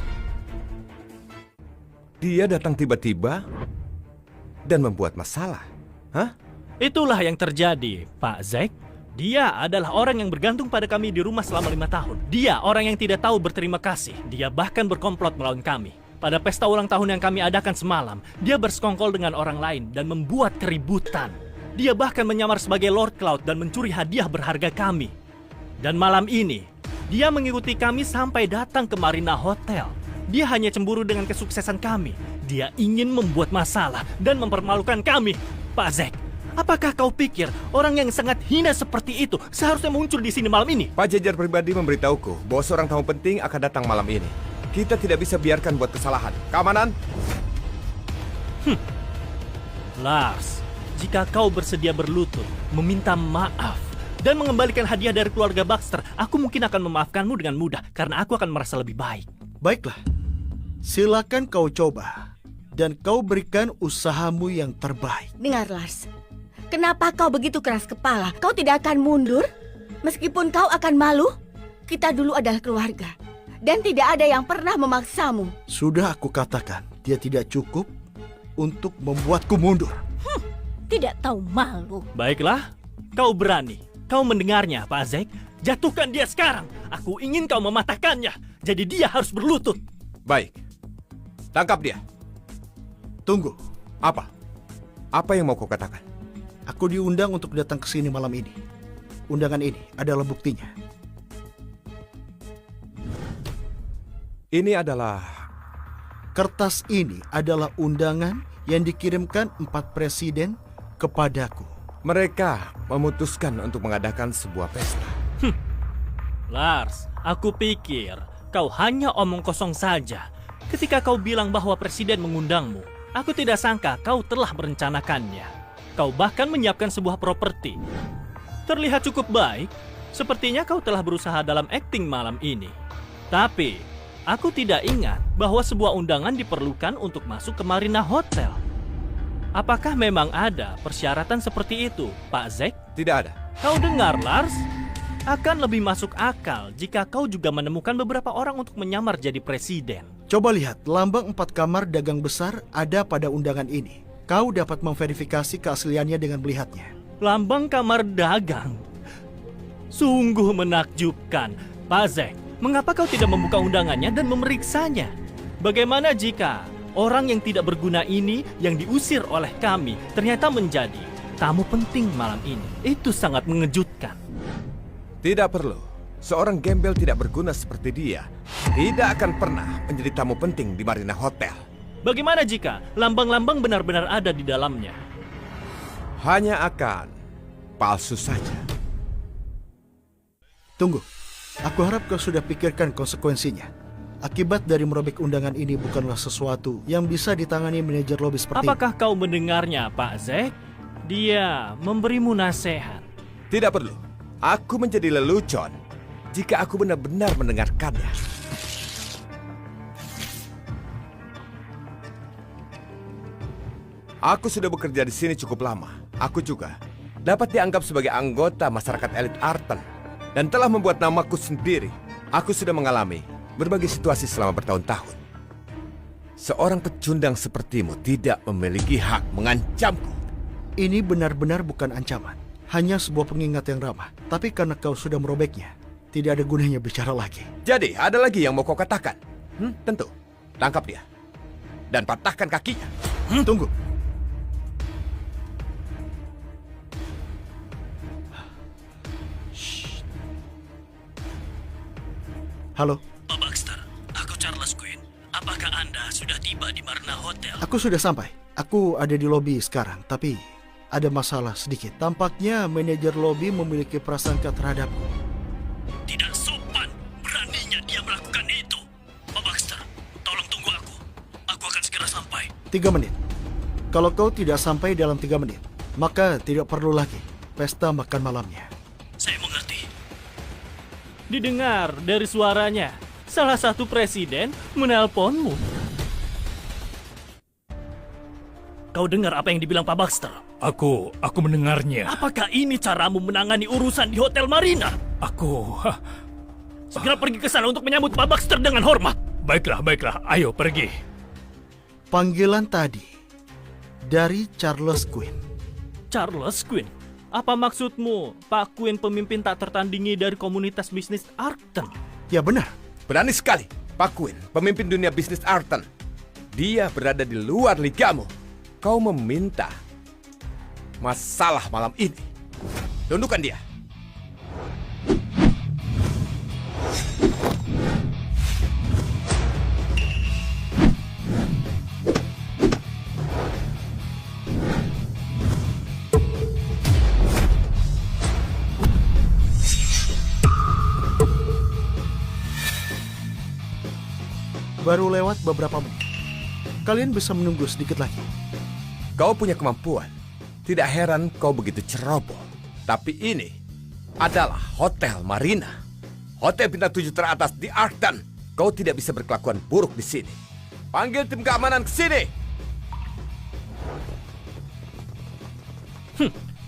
Dia datang tiba-tiba dan membuat masalah. Hah? Itulah yang terjadi, Pak Zack. Dia adalah orang yang bergantung pada kami di rumah selama 5 tahun. Dia orang yang tidak tahu berterima kasih. Dia bahkan berkomplot melawan kami. Pada pesta ulang tahun yang kami adakan semalam, dia bersekongkol dengan orang lain dan membuat keributan. Dia bahkan menyamar sebagai Lord Cloud dan mencuri hadiah berharga kami. Dan malam ini, dia mengikuti kami sampai datang ke Marina Hotel. Dia hanya cemburu dengan kesuksesan kami. Dia ingin membuat masalah dan mempermalukan kami. Pak Zack, apakah kau pikir orang yang sangat hina seperti itu seharusnya muncul di sini malam ini? Pak Jejer pribadi memberitahuku bahwa seorang tamu penting akan datang malam ini. Kita tidak bisa biarkan buat kesalahan. Keamanan? Lars, jika kau bersedia berlutut, meminta maaf, dan mengembalikan hadiah dari keluarga Baxter, aku mungkin akan memaafkanmu dengan mudah, karena aku akan merasa lebih baik. Baiklah. Silakan kau coba. Dan kau berikan usahamu yang terbaik. Dengar, Lars. Kenapa kau begitu keras kepala? Kau tidak akan mundur? Meskipun kau akan malu? Kita dulu adalah keluarga. Dan tidak ada yang pernah memaksamu. Sudah aku katakan, dia tidak cukup untuk membuatku mundur. Tidak tahu malu. Baiklah, kau berani. Kau mendengarnya, Pak Zack. Jatuhkan dia sekarang. Aku ingin kau mematahkannya. Jadi dia harus berlutut. Baik. Tangkap dia. Tunggu, Apa? Apa yang mau kau katakan? aku diundang untuk datang ke sini malam ini. Undangan ini adalah buktinya. Ini adalah... Kertas ini adalah undangan yang dikirimkan 4 presiden kepadaku. Mereka memutuskan untuk mengadakan sebuah pesta. Lars, aku pikir kau hanya omong kosong saja. Ketika kau bilang bahwa presiden mengundangmu, aku tidak sangka kau telah merencanakannya. Kau bahkan menyiapkan sebuah properti. Terlihat cukup baik. Sepertinya kau telah berusaha dalam akting malam ini. Tapi, aku tidak ingat bahwa sebuah undangan diperlukan untuk masuk ke Marina Hotel. Apakah memang ada persyaratan seperti itu, Pak Zack? Tidak ada. Kau dengar, Lars? Akan lebih masuk akal jika kau juga menemukan beberapa orang untuk menyamar jadi presiden. Coba lihat, lambang 4 kamar dagang besar ada pada undangan ini. Kau dapat memverifikasi keasliannya dengan melihatnya. Lambang kamar dagang. Sungguh menakjubkan. Pak Zack, mengapa kau tidak membuka undangannya dan memeriksanya? Bagaimana jika orang yang tidak berguna ini yang diusir oleh kami ternyata menjadi tamu penting malam ini? Itu sangat mengejutkan. Tidak perlu. Seorang gembel tidak berguna seperti dia tidak akan pernah menjadi tamu penting di Marina Hotel. Bagaimana jika lambang-lambang benar-benar ada di dalamnya? Hanya akan palsu saja. Tunggu, aku harap kau sudah pikirkan konsekuensinya. Akibat dari merobek undangan ini bukanlah sesuatu yang bisa ditangani manajer lobi seperti Apakah kau mendengarnya, Pak Zack? Dia memberimu nasihat. Tidak perlu. Aku menjadi lelucon jika aku benar-benar mendengarkannya. Aku sudah bekerja di sini cukup lama. Aku juga dapat dianggap sebagai anggota masyarakat elit Arton dan telah membuat namaku sendiri. Aku sudah mengalami berbagai situasi selama bertahun-tahun. Seorang pecundang sepertimu tidak memiliki hak mengancamku. Ini benar-benar bukan ancaman. Hanya sebuah pengingat yang ramah. Tapi karena kau sudah merobeknya, tidak ada gunanya bicara lagi. Jadi, ada lagi yang mau kau katakan? Tentu. Tangkap dia. Dan patahkan kakinya. Tunggu. Shh. Halo, Pak Baxter, aku Charles Quinn. Apakah Anda sudah tiba di Marina Hotel? aku sudah sampai. Aku ada di lobi sekarang, tapi ada masalah sedikit. Tampaknya manajer lobi memiliki prasangka terhadapku. Tidak sopan. Beraninya dia melakukan itu. Pak Baxter, tolong tunggu aku. Aku akan segera sampai. 3 menit. Kalau kau tidak sampai dalam 3 menit, maka tidak perlu lagi pesta makan malamnya. Saya mengerti. Didengar dari suaranya, salah satu presiden menelponmu. Kau dengar apa yang dibilang Pak Baxter? Aku mendengarnya. Apakah ini caramu menangani urusan di Hotel Marina? Hah, Segera pergi ke sana untuk menyambut Pak Baxter dengan hormat. baiklah, ayo pergi. Panggilan tadi dari Charles Quinn. Charles Quinn? Apa maksudmu, Pak Quinn pemimpin tak tertandingi dari komunitas bisnis Arton? Ya benar. Berani sekali, Pak Quinn, pemimpin dunia bisnis Arton. Dia berada di luar ligamu. Kau meminta masalah malam ini. Tundukkan dia. Baru lewat beberapa menit. Kalian bisa menunggu sedikit lagi. Kau punya kemampuan. Tidak heran kau begitu ceroboh. Tapi ini adalah Hotel Marina. Hotel bintang 7 teratas di Arton. Kau tidak bisa berkelakuan buruk di sini. Panggil tim keamanan ke sini.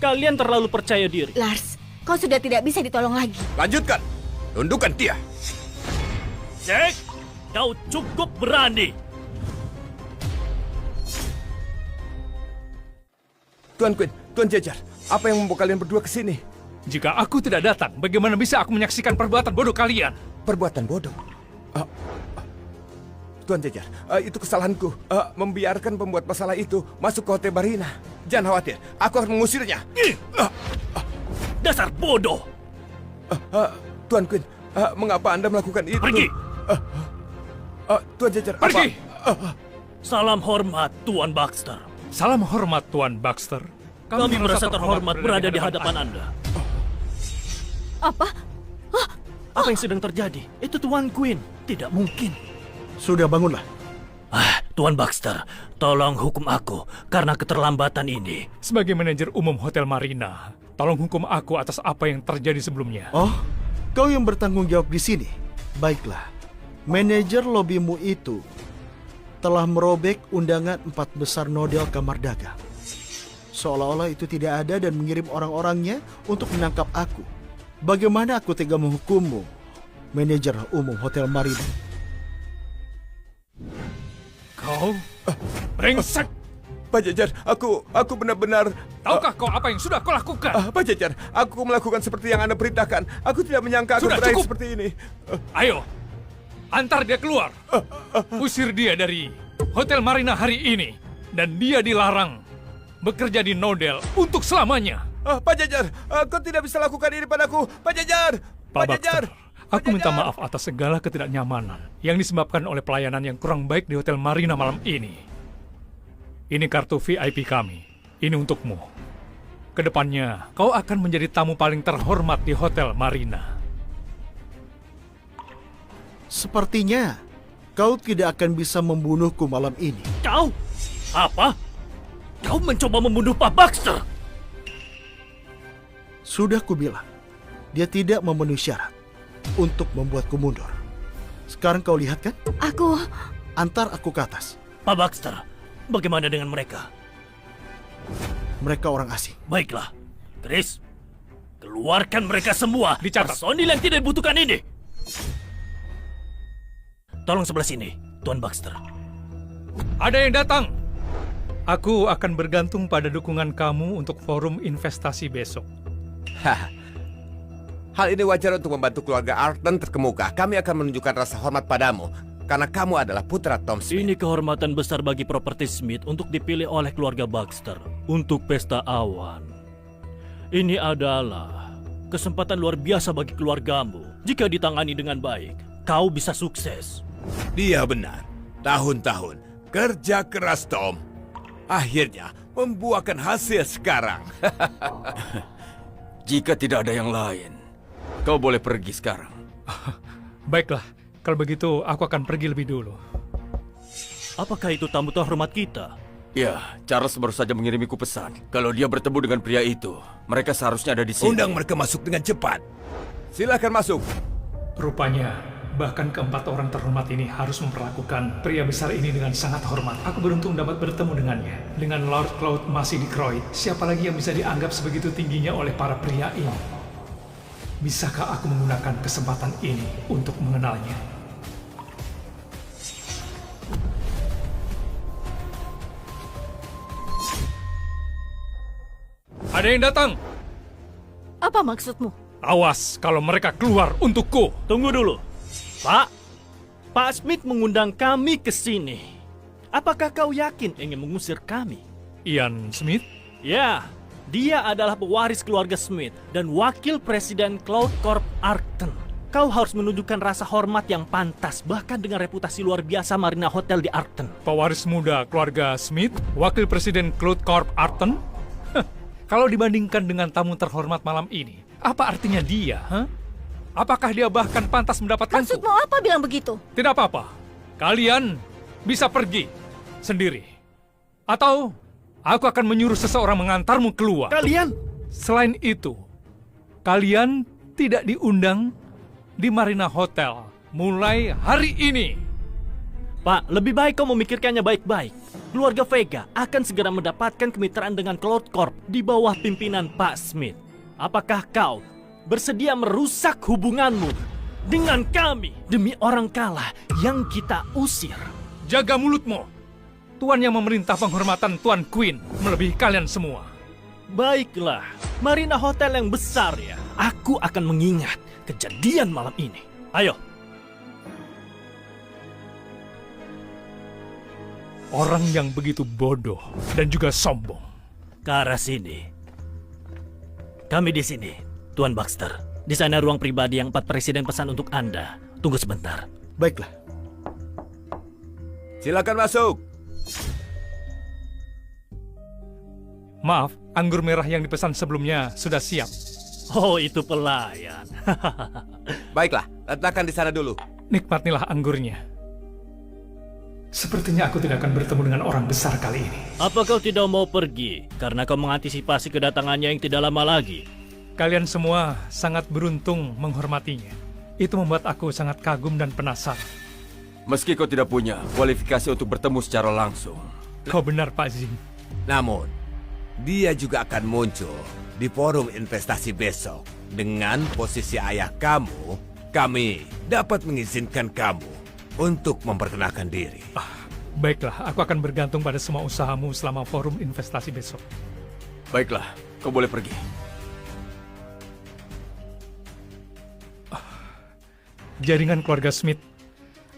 Kalian terlalu percaya diri. Lars, kau sudah tidak bisa ditolong lagi. Lanjutkan. Tundukkan dia. Jack, kau cukup berani. Tuan Quinn, Tuan Jejar, apa yang membawa kalian berdua ke sini? Jika aku tidak datang, bagaimana bisa aku menyaksikan perbuatan bodoh kalian? Perbuatan bodoh. Tuan Jejar, itu kesalahanku. Membiarkan pembuat masalah itu masuk ke Hotel Marina. Jangan khawatir, aku akan mengusirnya. Dasar bodoh. Tuan Quinn, mengapa Anda melakukan itu? Pergi. Tuan Jejar, Pergi! Salam hormat, Tuan Baxter. Salam hormat, Tuan Baxter. Kami merasa terhormat berada di hadapan Anda. Apa? Apa yang sedang terjadi? Itu Tuan Quinn. Tidak mungkin. Sudah bangunlah. Tuan Baxter, tolong hukum aku karena keterlambatan ini. Sebagai manajer umum Hotel Marina, tolong hukum aku atas apa yang terjadi sebelumnya. Oh, kau yang bertanggung jawab di sini. Baiklah. Manajer lobimu itu telah merobek undangan 4 besar Nodel kamar dagang. Seolah-olah itu tidak ada dan mengirim orang-orangnya untuk menangkap aku. Bagaimana aku tega menghukummu, manajer umum Hotel Marina? Kau brengsek! Pak Jejar, aku benar-benar... Tahukah kau apa yang sudah kau lakukan? Pak Jejar, aku melakukan seperti yang Anda perintahkan. Aku tidak menyangka Sudah, akan berakhir cukup. seperti ini. Ayo, antar dia keluar. Usir dia dari Hotel Marina hari ini. Dan dia dilarang bekerja di Nodel untuk selamanya. Pak Jejar, kau tidak bisa lakukan ini padaku. Pak Jejar! Pak Baxter, aku minta maaf atas segala ketidaknyamanan yang disebabkan oleh pelayanan yang kurang baik di Hotel Marina malam ini. Ini kartu VIP kami. Ini untukmu. Kedepannya, kau akan menjadi tamu paling terhormat di Hotel Marina. Sepertinya kau tidak akan bisa membunuhku malam ini. Kau? Apa? Kau mencoba membunuh Pak Baxter? Sudah kubilang, dia tidak memenuhi syarat untuk membuatku mundur. Sekarang kau lihat kan? Antar aku ke atas. Pak Baxter, bagaimana dengan mereka? Mereka orang asing. Baiklah, Chris, keluarkan mereka semua. Dicatat. Personil yang tidak dibutuhkan ini. Tolong sebelah sini, Tuan Baxter. Ada yang datang. Aku akan bergantung pada dukungan kamu untuk forum investasi besok. Hal ini wajar untuk membantu keluarga Arton terkemuka. Kami akan menunjukkan rasa hormat padamu karena kamu adalah putra Tom Smith. Ini kehormatan besar bagi properti Smith untuk dipilih oleh keluarga Baxter untuk pesta awan. Ini adalah kesempatan luar biasa bagi keluargamu. Jika ditangani dengan baik, kau bisa sukses. Dia benar. Tahun-tahun kerja keras Tom akhirnya membuahkan hasil sekarang. Jika tidak ada yang lain, kau boleh pergi sekarang. Baiklah, kalau begitu aku akan pergi lebih dulu. Apakah itu tamu terhormat kita? Ya, Charles baru saja mengirimiku pesan. Kalau dia bertemu dengan pria itu, mereka seharusnya ada di sini. Undang mereka masuk dengan cepat. Silakan masuk. Rupanya, bahkan keempat orang terhormat ini harus memperlakukan pria besar ini dengan sangat hormat. Aku beruntung dapat bertemu dengannya. Dengan Lord Cloud masih di Croyd, siapa lagi yang bisa dianggap sebegitu tingginya oleh para pria ini? Bisakah aku menggunakan kesempatan ini untuk mengenalnya? Ada yang datang! Apa maksudmu? Awas kalau mereka keluar untukku! Tunggu dulu. Pak, Pak Smith mengundang kami ke sini. Apakah kau yakin ingin mengusir kami? Ian Smith? Ya, dia adalah pewaris keluarga Smith dan wakil presiden Cloud Corp Arcton. Kau harus menunjukkan rasa hormat yang pantas, bahkan dengan reputasi luar biasa Marina Hotel di Arcton. Pewaris muda keluarga Smith, wakil presiden Cloud Corp Arcton? Kalau dibandingkan dengan tamu terhormat malam ini, apa artinya dia? Apakah dia bahkan pantas mendapatkanku? Maksudmu apa bilang begitu? Tidak apa-apa. Kalian bisa pergi sendiri. Atau aku akan menyuruh seseorang mengantarmu keluar. Kalian? Selain itu, kalian tidak diundang di Marina Hotel mulai hari ini. Pak, lebih baik kau memikirkannya baik-baik. Keluarga Vega akan segera mendapatkan kemitraan dengan Cloud Corp di bawah pimpinan Pak Smith. Apakah kau bersedia merusak hubunganmu dengan kami demi orang kalah yang kita usir? Jaga mulutmu. Tuan yang memerintah penghormatan Tuan Queen melebihi kalian semua. Baiklah, Marina Hotel yang besar ya. Aku akan mengingat kejadian malam ini. Ayo. Orang yang begitu bodoh dan juga sombong. Ke arah sini. Kami di sini, Tuan Baxter. Di sana ruang pribadi yang Pak Presiden pesan untuk Anda. Tunggu sebentar. Baiklah. Silakan masuk. Maaf, anggur merah yang dipesan sebelumnya sudah siap. Oh, itu pelayan. Baiklah, letakkan di sana dulu. Nikmatilah anggurnya. Sepertinya aku tidak akan bertemu dengan orang besar kali ini. Apa kau tidak mau pergi karena kau mengantisipasi kedatangannya yang tidak lama lagi? Kalian semua sangat beruntung menghormatinya. Itu membuat aku sangat kagum dan penasaran. Meski kau tidak punya kualifikasi untuk bertemu secara langsung. Kau benar, Pak Zing. Namun, dia juga akan muncul di forum investasi besok. Dengan posisi ayah kamu, kami dapat mengizinkan kamu untuk memperkenalkan diri. Baiklah, aku akan bergantung pada semua usahamu selama forum investasi besok. Baiklah, kau boleh pergi. Jaringan keluarga Smith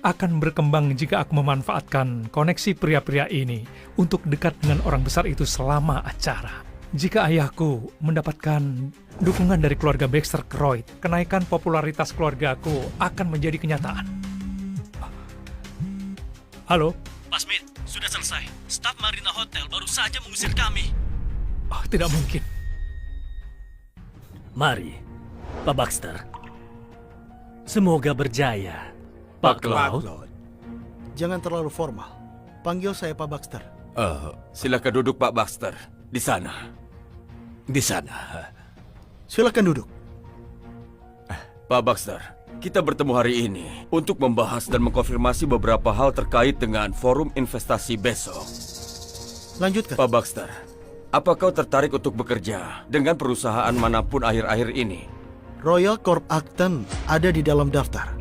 akan berkembang jika aku memanfaatkan koneksi pria-pria ini untuk dekat dengan orang besar itu selama acara. Jika ayahku mendapatkan dukungan dari keluarga Baxter Croyd, kenaikan popularitas keluargaku akan menjadi kenyataan. Halo? Pak Smith, sudah selesai. Staf Marina Hotel baru saja mengusir kami. Oh, tidak mungkin. Mari, Pak Baxter. Semoga berjaya, Pak Cloud. Jangan terlalu formal. Panggil saya Pak Baxter. Silakan duduk, Pak Baxter. Di sana. Di sana. Silakan duduk. Pak Baxter, kita bertemu hari ini untuk membahas dan mengkonfirmasi beberapa hal terkait dengan forum investasi besok. Lanjutkan. Pak Baxter, apa kau tertarik untuk bekerja dengan perusahaan manapun akhir-akhir ini? Royal Corp Acton ada di dalam daftar.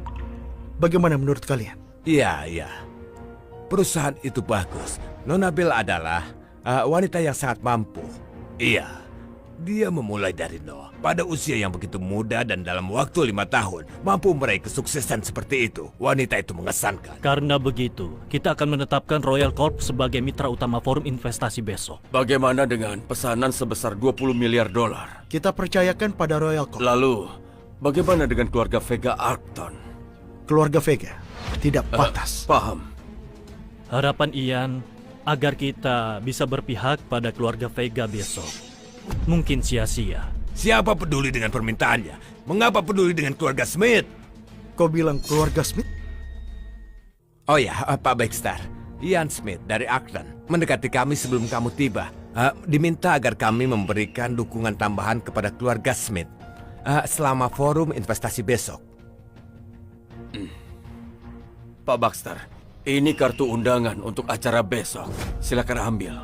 Bagaimana menurut kalian? Iya. Perusahaan itu bagus. Nona Bella adalah wanita yang sangat mampu. Iya, dia memulai dari nol. Pada usia yang begitu muda dan dalam waktu 5 tahun, mampu meraih kesuksesan seperti itu. Wanita itu mengesankan. Karena begitu, kita akan menetapkan Royal Corp sebagai mitra utama forum investasi besok. Bagaimana dengan pesanan sebesar 20 miliar dolar? Kita percayakan pada Royal Corp. Lalu, bagaimana dengan keluarga Vega Arcton? Keluarga Vega tidak pantas. Paham. Harapan Ian agar kita bisa berpihak pada keluarga Vega besok. Mungkin sia-sia. Siapa peduli dengan permintaannya? Mengapa peduli dengan keluarga Smith? Kau bilang keluarga Smith? Oh ya, Pak Baxter. Ian Smith dari Acton mendekati kami sebelum kamu tiba. Diminta agar kami memberikan dukungan tambahan kepada keluarga Smith selama forum investasi besok. Pak Baxter, ini kartu undangan untuk acara besok. Silakan ambil.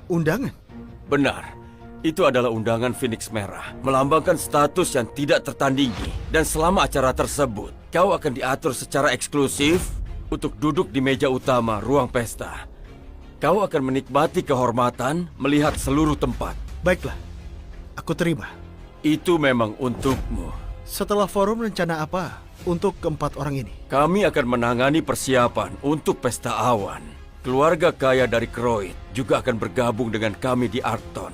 Undangan? Benar. Itu adalah undangan Phoenix Merah, melambangkan status yang tidak tertandingi. Dan selama acara tersebut, kau akan diatur secara eksklusif untuk duduk di meja utama ruang pesta. Kau akan menikmati kehormatan melihat seluruh tempat. Baiklah, aku terima. Itu memang untukmu. Setelah forum, rencana apa untuk keempat orang ini? Kami akan menangani persiapan untuk pesta awan. Keluarga kaya dari Croyd juga akan bergabung dengan kami di Arcton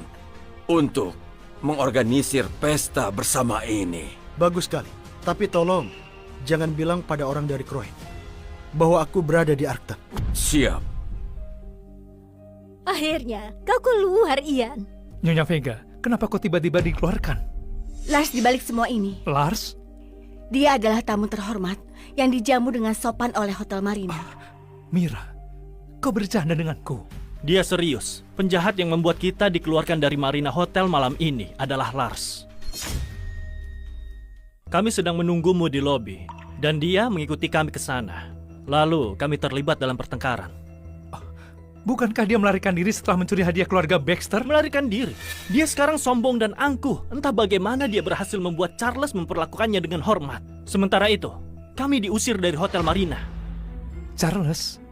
untuk mengorganisir pesta bersama ini. Bagus sekali. Tapi tolong, jangan bilang pada orang dari Croyd bahwa aku berada di Arcton. Siap. Akhirnya, kau keluar, Ian. Nyonya Vega, kenapa kau tiba-tiba dikeluarkan? Lars dibalik semua ini, Lars? dia adalah tamu terhormat yang dijamu dengan sopan oleh Hotel Marina. Mira, kau bercanda denganku. Dia serius. Penjahat yang membuat kita dikeluarkan dari Marina Hotel malam ini adalah Lars. Kami sedang menunggumu di lobi, dan dia mengikuti kami ke sana. Lalu kami terlibat dalam pertengkaran. Bukankah dia melarikan diri setelah mencuri hadiah keluarga Baxter? Melarikan diri. Dia sekarang sombong dan angkuh. Entah bagaimana dia berhasil membuat Charles memperlakukannya dengan hormat. Sementara itu, kami diusir dari Hotel Marina. Charles?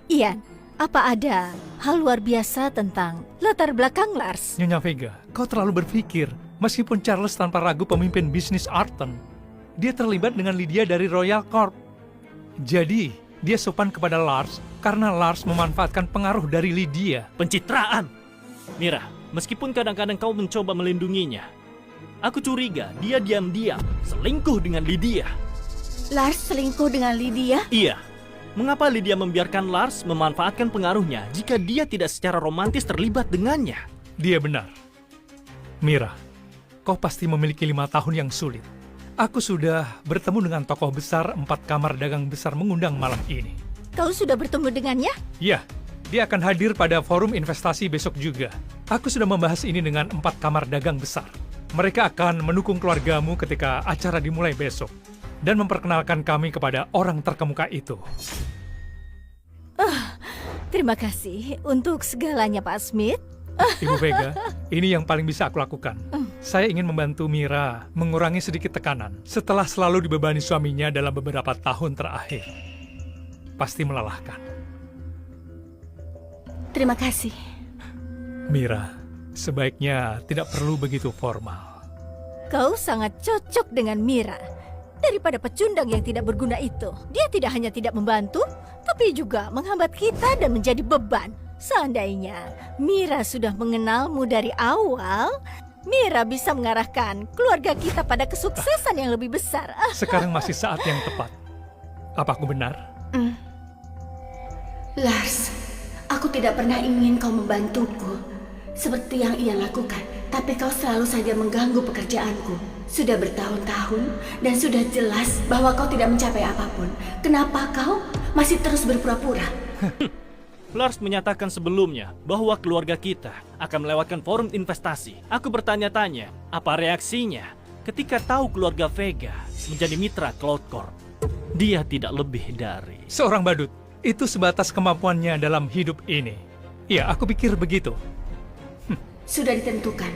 Ian, apa ada hal luar biasa tentang latar belakang Lars? Nyonya Vega, kau terlalu berpikir. Meskipun Charles tanpa ragu pemimpin bisnis Arcton, dia terlibat dengan Lydia dari Royal Corp. Jadi, dia sopan kepada Lars karena Lars memanfaatkan pengaruh dari Lydia. Pencitraan! Mira, meskipun kadang-kadang kau mencoba melindunginya, aku curiga dia diam-diam selingkuh dengan Lydia. Lars selingkuh dengan Lydia? Iya. Mengapa Lydia membiarkan Lars memanfaatkan pengaruhnya jika dia tidak secara romantis terlibat dengannya? Dia benar. Mira, kau pasti memiliki 5 tahun yang sulit. Aku sudah bertemu dengan tokoh besar 4 kamar dagang besar mengundang malam ini. Kau sudah bertemu dengannya? Ya, dia akan hadir pada forum investasi besok juga. Aku sudah membahas ini dengan 4 kamar dagang besar. Mereka akan mendukung keluargamu ketika acara dimulai besok dan memperkenalkan kami kepada orang terkemuka itu. Terima kasih untuk segalanya, Pak Smith. Ibu Vega, ini yang paling bisa aku lakukan. Saya ingin membantu Mira mengurangi sedikit tekanan setelah selalu dibebani suaminya dalam beberapa tahun terakhir. Pasti melelahkan. Terima kasih. Mira, sebaiknya tidak perlu begitu formal. Kau sangat cocok dengan Mira. Daripada pecundang yang tidak berguna itu, dia tidak hanya tidak membantu, tapi juga menghambat kita dan menjadi beban. Seandainya Mira sudah mengenalmu dari awal, Mira bisa mengarahkan keluarga kita pada kesuksesan yang lebih besar. Sekarang masih saat yang tepat. Apa aku benar? Lars, aku tidak pernah ingin kau membantuku seperti yang ia lakukan, tapi kau selalu saja mengganggu pekerjaanku. Sudah bertahun-tahun dan sudah jelas bahwa kau tidak mencapai apapun. Kenapa kau masih terus berpura-pura? Lars menyatakan sebelumnya bahwa keluarga kita akan melewatkan forum investasi. Aku bertanya-tanya, apa reaksinya ketika tahu keluarga Vega menjadi mitra Cloud Corp? Dia tidak lebih dari Seorang badut. Itu sebatas kemampuannya dalam hidup ini. Ya, aku pikir begitu. Sudah ditentukan.